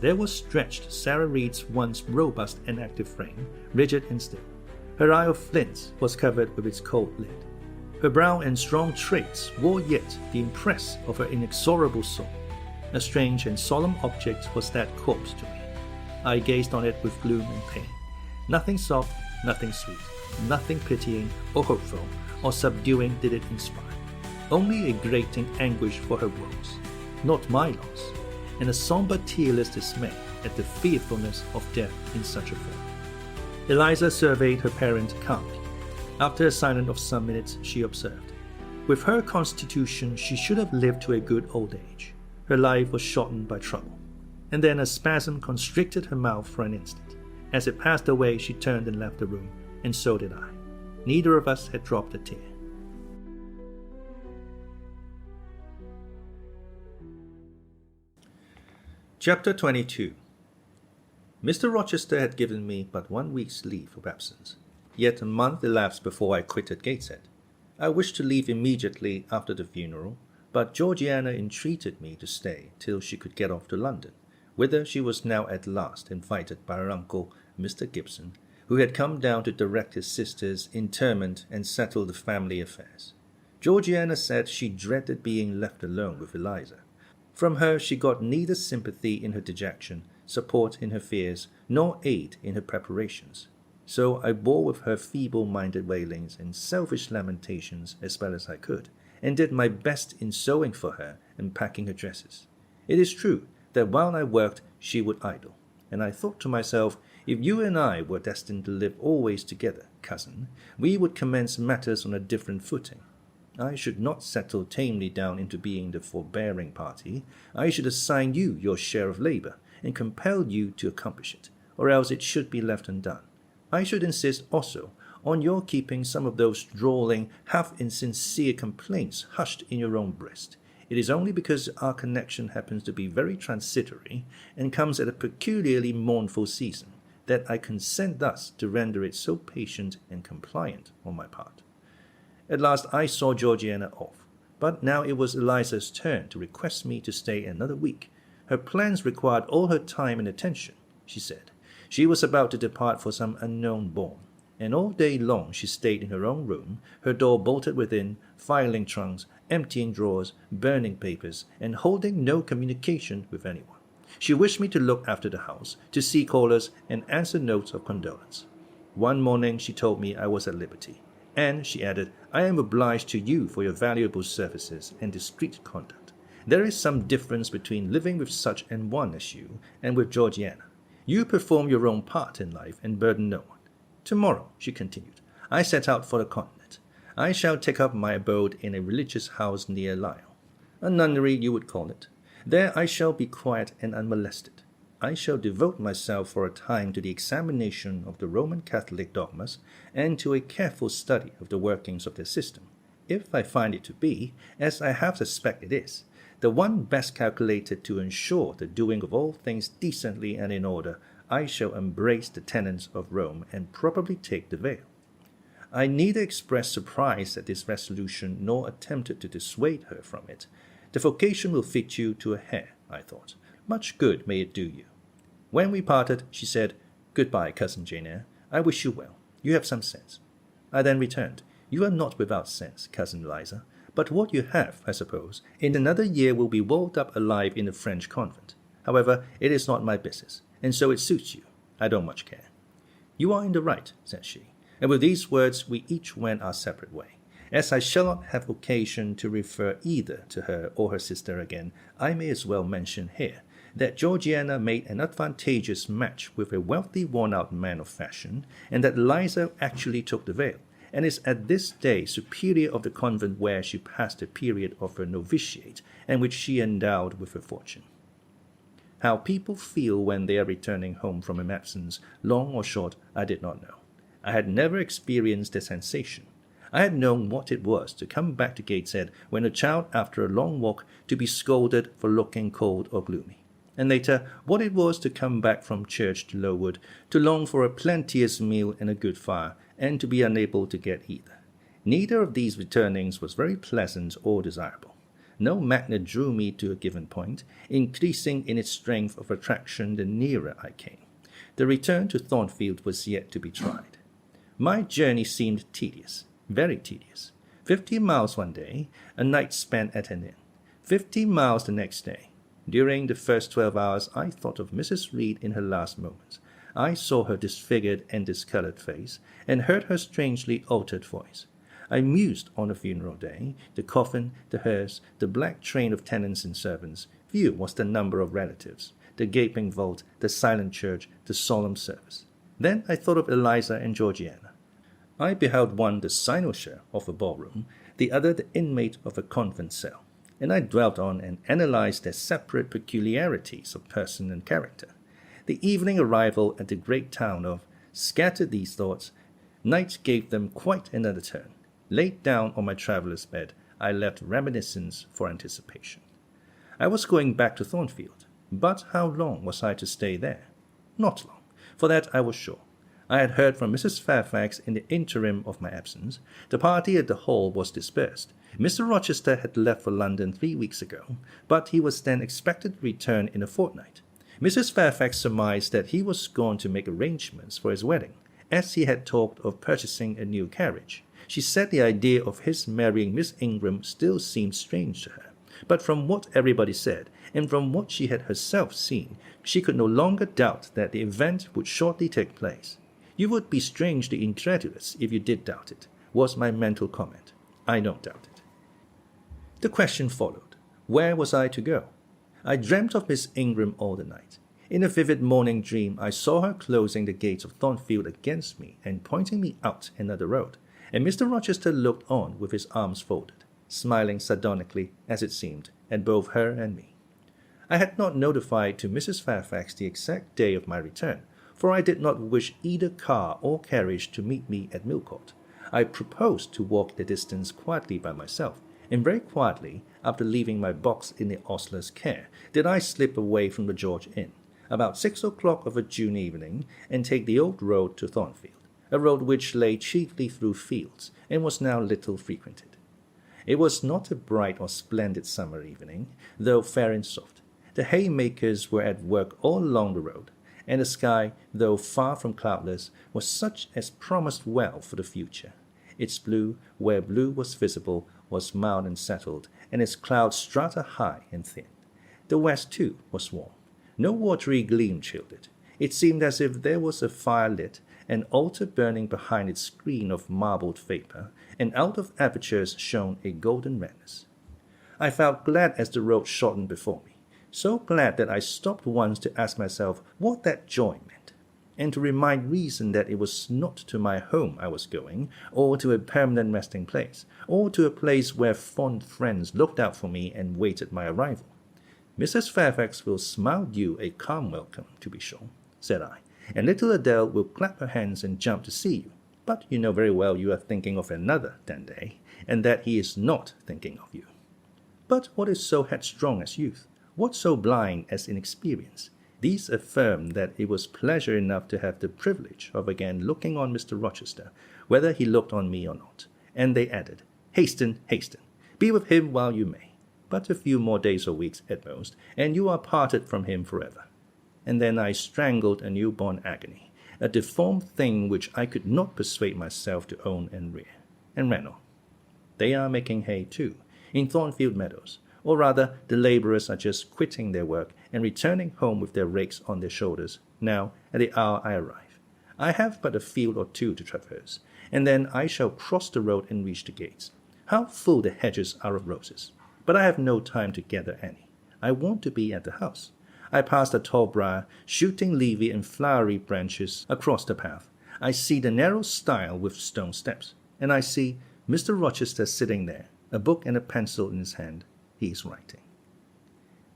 There was stretched Sarah Reed's once robust and active frame, rigid and still. Her eye of flint was covered with its cold lid. Her brow and strong traits wore yet the impress of her inexorable soul. A strange and solemn object was that corpse to me. I gazed on it with gloom and pain. Nothing soft, nothing sweet, nothing pitying or hopeful or subduing did it inspire. Only a grating anguish for her woes, not my loss, and a somber tearless dismay at the fearfulness of death in such a form. Eliza surveyed her parent calmly. After a silence of some minutes, she observed, with her constitution she should have lived to a good old age. Her life was shortened by trouble. And then a spasm constricted her mouth for an instant. As it passed away, she turned and left the room, and so did I. Neither of us had dropped a tear. Chapter 22. Mr. Rochester had given me but 1 week's leave of absence, yet a month elapsed before I quitted Gateshead. I wished to leave immediately after the funeral, but Georgiana entreated me to stay till she could get off to London, whither she was now at last invited by her uncle, Mr. Gibson, who had come down to direct his sister's interment and settle the family affairs. Georgiana said she dreaded being left alone with Eliza. From her she got neither sympathy in her dejection, support in her fears, nor aid in her preparations. So I bore with her feeble-minded wailings and selfish lamentations as well as I could, and did my best in sewing for her and packing her dresses. It is true that while I worked, she would idle, and I thought to myself, if you and I were destined to live always together, cousin, we would commence matters on a different footing. I should not settle tamely down into being the forbearing party. I should assign you your share of labor, and compel you to accomplish it, or else it should be left undone. I should insist also on your keeping some of those drawling, half-insincere complaints hushed in your own breast. It is only because our connection happens to be very transitory, and comes at a peculiarly mournful season, that I consent thus to render it so patient and compliant on my part. At last I saw Georgiana off, but now it was Eliza's turn to request me to stay another week. Her plans required all her time and attention, she said. She was about to depart for some unknown bourne, and all day long she stayed in her own room, her door bolted within, filing trunks, emptying drawers, burning papers, and holding no communication with anyone. She wished me to look after the house, to see callers, and answer notes of condolence. One morning she told me I was at liberty, and, she added, I am obliged to you for your valuable services and discreet conduct. There is some difference between living with such an one as you and with Georgiana. You perform your own part in life and burden no one. Tomorrow, she continued, I set out for the continent. I shall take up my abode in a religious house near Lisle. A nunnery, you would call it. There I shall be quiet and unmolested. I shall devote myself for a time to the examination of the Roman Catholic dogmas and to a careful study of the workings of their system. If I find it to be, as I half suspect it is, the one best calculated to ensure the doing of all things decently and in order, I shall embrace the tenets of Rome and probably take the veil. I neither expressed surprise at this resolution nor attempted to dissuade her from it. The vocation will fit you to a hair, I thought. Much good may it do you. When we parted, she said, Goodbye, cousin Jane Eyre. I wish you well. You have some sense. I then returned, You are not without sense, cousin Eliza, but what you have, I suppose, in another year will be walled up alive in a French convent. However, it is not my business, and so it suits you. I don't much care. You are in the right, said she, and with these words we each went our separate way. As I shall not have occasion to refer either to her or her sister again, I may as well mention here that Georgiana made an advantageous match with a wealthy worn-out man of fashion, and that Eliza actually took the veil, and is at this day superior of the convent where she passed the period of her novitiate, and which she endowed with her fortune. How people feel when they are returning home from an absence, long or short, I did not know. I had never experienced the sensation. I had known what it was to come back to Gateshead when a child after a long walk to be scolded for looking cold or gloomy, and later what it was to come back from church to Lowood, to long for a plenteous meal and a good fire, and to be unable to get either. Neither of these returnings was very pleasant or desirable. No magnet drew me to a given point, increasing in its strength of attraction the nearer I came. The return to Thornfield was yet to be tried. My journey seemed tedious, very tedious. 50 miles one day, a night spent at an inn. 50 miles the next day. During the first 12 hours I thought of Mrs. Reed in her last moments. I saw her disfigured and discoloured face, and heard her strangely altered voice. I mused on the funeral day, the coffin, the hearse, the black train of tenants and servants. Few was the number of relatives, the gaping vault, the silent church, the solemn service. Then I thought of Eliza and Georgiana. I beheld one the cynosure of a ballroom, the other the inmate of a convent cell, and I dwelt on and analyzed their separate peculiarities of person and character. The evening arrival at the great town of scattered these thoughts. Night gave them quite another turn. Laid down on my traveller's bed, I left reminiscence for anticipation. I was going back to Thornfield, but how long was I to stay there? Not long, for that I was sure. I had heard from Mrs. Fairfax in the interim of my absence. The party at the Hall was dispersed. Mr. Rochester had left for London 3 weeks ago, but he was then expected to return in a fortnight. Mrs. Fairfax surmised that he was gone to make arrangements for his wedding, as he had talked of purchasing a new carriage. She said the idea of his marrying Miss Ingram still seemed strange to her, but from what everybody said, and from what she had herself seen, she could no longer doubt that the event would shortly take place. You would be strangely incredulous if you did doubt it, was my mental comment. I don't doubt it. The question followed. Where was I to go? I dreamt of Miss Ingram all the night. In a vivid morning dream, I saw her closing the gates of Thornfield against me and pointing me out another road, and Mr. Rochester looked on with his arms folded, smiling sardonically, as it seemed, at both her and me. I had not notified to Mrs. Fairfax the exact day of my return, for I did not wish either car or carriage to meet me at Millcourt. I proposed to walk the distance quietly by myself, and very quietly, after leaving my box in the ostler's care, did I slip away from the George Inn, about 6 o'clock of a June evening, and take the old road to Thornfield, a road which lay chiefly through fields, and was now little frequented. It was not a bright or splendid summer evening, though fair and soft. The haymakers were at work all along the road, and the sky, though far from cloudless, was such as promised well for the future. Its blue, where blue was visible, was mild and settled, and its cloud strata high and thin. The west, too, was warm. No watery gleam chilled it. It seemed as if there was a fire lit, an altar burning behind its screen of marbled vapor, and out of apertures shone a golden redness. I felt glad as the road shortened before me, so glad that I stopped once to ask myself what that joy meant, and to remind reason that it was not to my home I was going, or to a permanent resting place, or to a place where fond friends looked out for me and waited my arrival. Mrs. Fairfax will smile you a calm welcome, to be sure, said I, and little Adele will clap her hands and jump to see you. But you know very well you are thinking of another than they, and that he is not thinking of you. But what is so headstrong as youth? What so blind as inexperience? These affirmed that it was pleasure enough to have the privilege of again looking on Mr. Rochester, whether he looked on me or not, and they added, Hasten, hasten, be with him while you may. But a few more days or weeks at most, and you are parted from him forever. And then I strangled a newborn agony, a deformed thing which I could not persuade myself to own and rear, and ran on. They are making hay too, in Thornfield meadows, or rather the labourers are just quitting their work and returning home with their rakes on their shoulders, now at the hour I arrive. I have but a field or two to traverse, and then I shall cross the road and reach the gates. How full the hedges are of roses! But I have no time to gather any. I want to be at the house. I pass the tall briar, shooting leafy and flowery branches across the path. I see the narrow stile with stone steps, and I see Mr. Rochester sitting there, a book and a pencil in his hand. He is writing.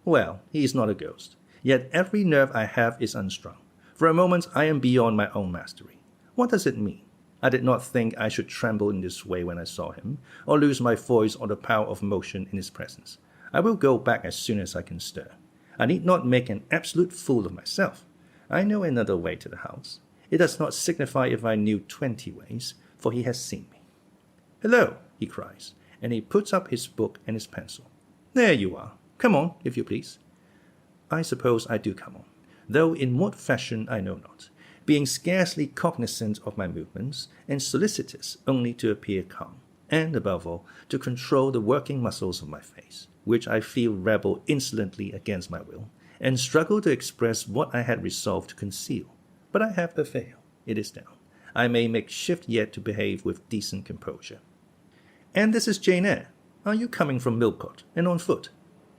Well, he is not a ghost, yet every nerve I have is unstrung. For a moment I am beyond my own mastery. What does it mean? I did not think I should tremble in this way when I saw him, or lose my voice or the power of motion in his presence. I will go back as soon as I can stir. I need not make an absolute fool of myself. I know another way to the house. It does not signify if I knew 20 ways, for he has seen me. Hello, he cries, and he puts up his book and his pencil. There you are. Come on, if you please. I suppose I do come on, though in what fashion I know not, being scarcely cognizant of my movements, and solicitous only to appear calm, and, above all, to control the working muscles of my face, which I feel rebel insolently against my will, and struggle to express what I had resolved to conceal. But I have avail. It is down. I may make shift yet to behave with decent composure. And this is Jane Eyre. Are you coming from Millcourt, and on foot?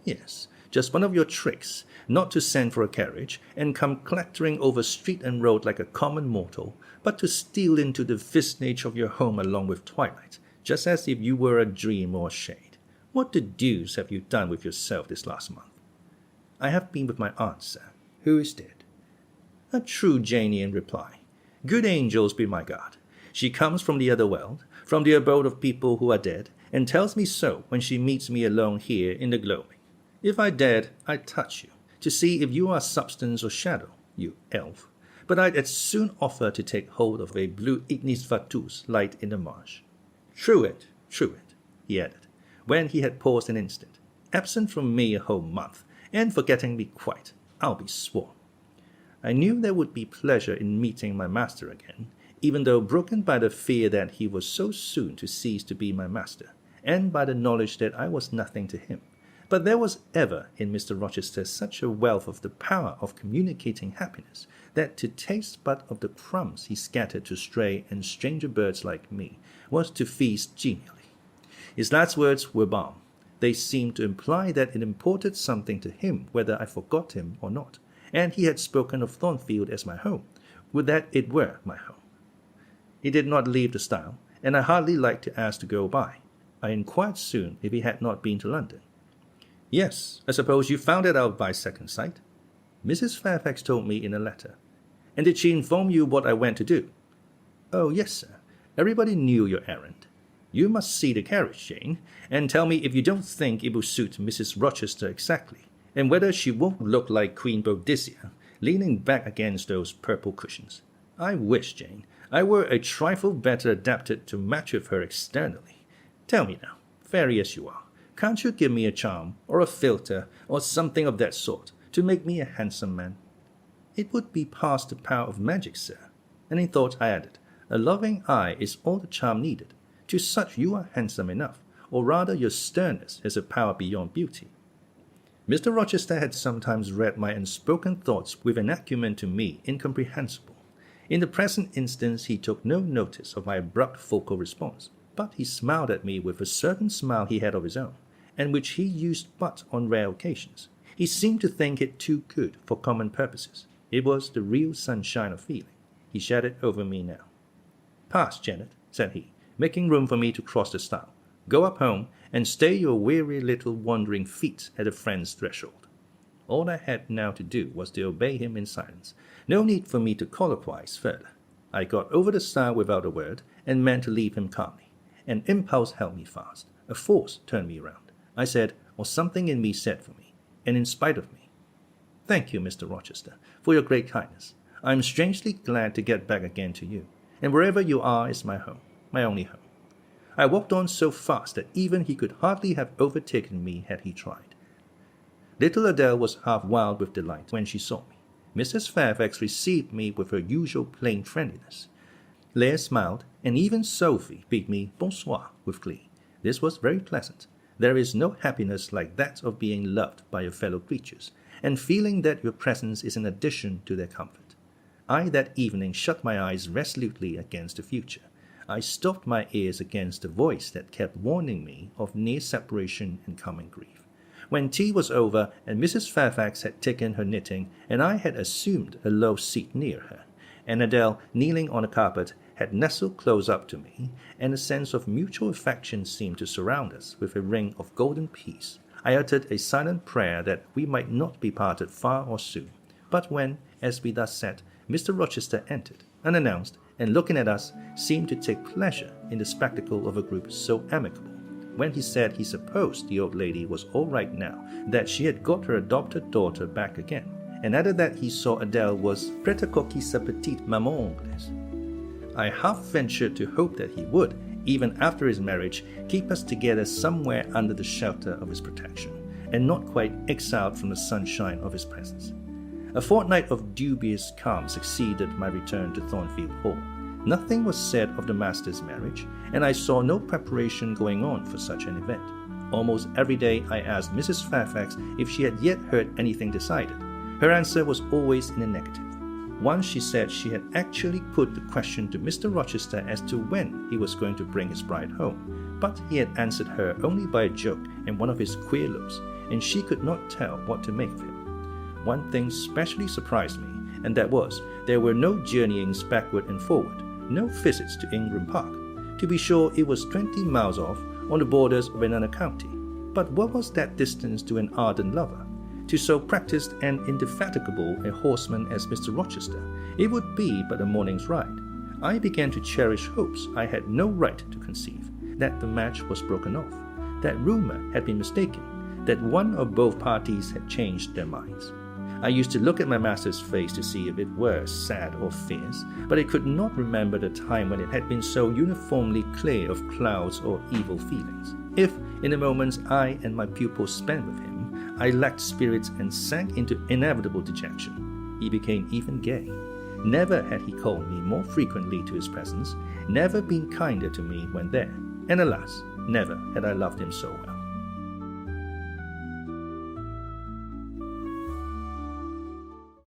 Yes, just one of your tricks, not to send for a carriage, and come clattering over street and road like a common mortal, but to steal into the vicinage of your home along with twilight, just as if you were a dream or a shade. What the deuce have you done with yourself this last month? I have been with my aunt, sir, who is dead. A true Janian reply. Good angels be my guard. She comes from the other world, from the abode of people who are dead, and tells me so when she meets me alone here in the gloaming. If I dared, I'd touch you, to see if you are substance or shadow, you elf. But I'd as soon offer to take hold of a blue ignis fatuus light in the marsh. True it, he added, when he had paused an instant. Absent from me a whole month, and forgetting me quite, I'll be sworn. I knew there would be pleasure in meeting my master again, even though broken by the fear that he was so soon to cease to be my master, and by the knowledge that I was nothing to him, But there was ever in Mr. Rochester such a wealth of the power of communicating happiness that to taste but of the crumbs he scattered to stray and stranger birds like me was to feast genially. His last words were balm. They seemed to imply that it imported something to him whether I forgot him or not, and he had spoken of Thornfield as my home, would that it were my home. He did not leave the stile, and I hardly liked to ask to go by. I inquired soon if he had not been to London. Yes, I suppose you found it out by second sight. Mrs. Fairfax told me in a letter. And did she inform you what I went to do? Oh, yes, sir. Everybody knew your errand. You must see the carriage, Jane, and tell me if you don't think it will suit Mrs. Rochester exactly, and whether she won't look like Queen Boadicea, leaning back against those purple cushions. I wish, Jane, I were a trifle better adapted to match with her externally. Tell me now, fairy as you are, can't you give me a charm, or a philtre, or something of that sort, to make me a handsome man? It would be past the power of magic, sir. And in thought I added, a loving eye is all the charm needed. To such you are handsome enough, or rather your sternness has a power beyond beauty. Mr. Rochester had sometimes read my unspoken thoughts with an acumen to me incomprehensible. In the present instance he took no notice of my abrupt vocal response, but he smiled at me with a certain smile he had of his own, and which he used but on rare occasions. He seemed to think it too good for common purposes. It was the real sunshine of feeling. He shed it over me now. Pass, Janet, said he, making room for me to cross the stile. Go up home, and stay your weary little wandering feet at a friend's threshold. All I had now to do was to obey him in silence. No need for me to colloquize further. I got over the stile without a word, and meant to leave him calmly. An impulse held me fast. A force turned me round. I said, or something in me said for me, and in spite of me, "Thank you, Mr. Rochester, for your great kindness. I am strangely glad to get back again to you, and wherever you are is my home, my only home." I walked on so fast that even he could hardly have overtaken me had he tried. Little Adele was half wild with delight when she saw me. Mrs. Fairfax received me with her usual plain friendliness. Leah smiled, and even Sophie bid me bonsoir with glee. This was very pleasant. There is no happiness like that of being loved by your fellow creatures, and feeling that your presence is an addition to their comfort. I that evening shut my eyes resolutely against the future. I stopped my ears against the voice that kept warning me of near separation and coming grief. When tea was over and Mrs. Fairfax had taken her knitting, and I had assumed a low seat near her, and Adele, kneeling on the carpet, had nestled close up to me, and a sense of mutual affection seemed to surround us with a ring of golden peace, I uttered a silent prayer that we might not be parted far or soon. But when, as we thus sat, Mr. Rochester entered, unannounced, and looking at us, seemed to take pleasure in the spectacle of a group so amicable. When he said he supposed the old lady was all right now, that she had got her adopted daughter back again, and added that he saw Adele was prête à coquiller sa petite maman anglaise, I half ventured to hope that he would, even after his marriage, keep us together somewhere under the shelter of his protection, and not quite exiled from the sunshine of his presence. A fortnight of dubious calm succeeded my return to Thornfield Hall. Nothing was said of the master's marriage, and I saw no preparation going on for such an event. Almost every day I asked Mrs. Fairfax if she had yet heard anything decided. Her answer was always in the negative. Once she said she had actually put the question to Mr. Rochester as to when he was going to bring his bride home, but he had answered her only by a joke and one of his queer looks, and she could not tell what to make of him. One thing specially surprised me, and that was, there were no journeyings backward and forward, no visits to Ingram Park. To be sure, it was 20 miles off, on the borders of another county, but what was that distance to an ardent lover? To so practised and indefatigable a horseman as Mr. Rochester, it would be but a morning's ride. I began to cherish hopes I had no right to conceive, that the match was broken off, that rumour had been mistaken, that one or both parties had changed their minds. I used to look at my master's face to see if it were sad or fierce, but I could not remember the time when it had been so uniformly clear of clouds or evil feelings. If, in the moments I and my pupil spent with him, I lacked spirits and sank into inevitable dejection, he became even gay. Never had he called me more frequently to his presence, never been kinder to me when there, and alas, never had I loved him so well.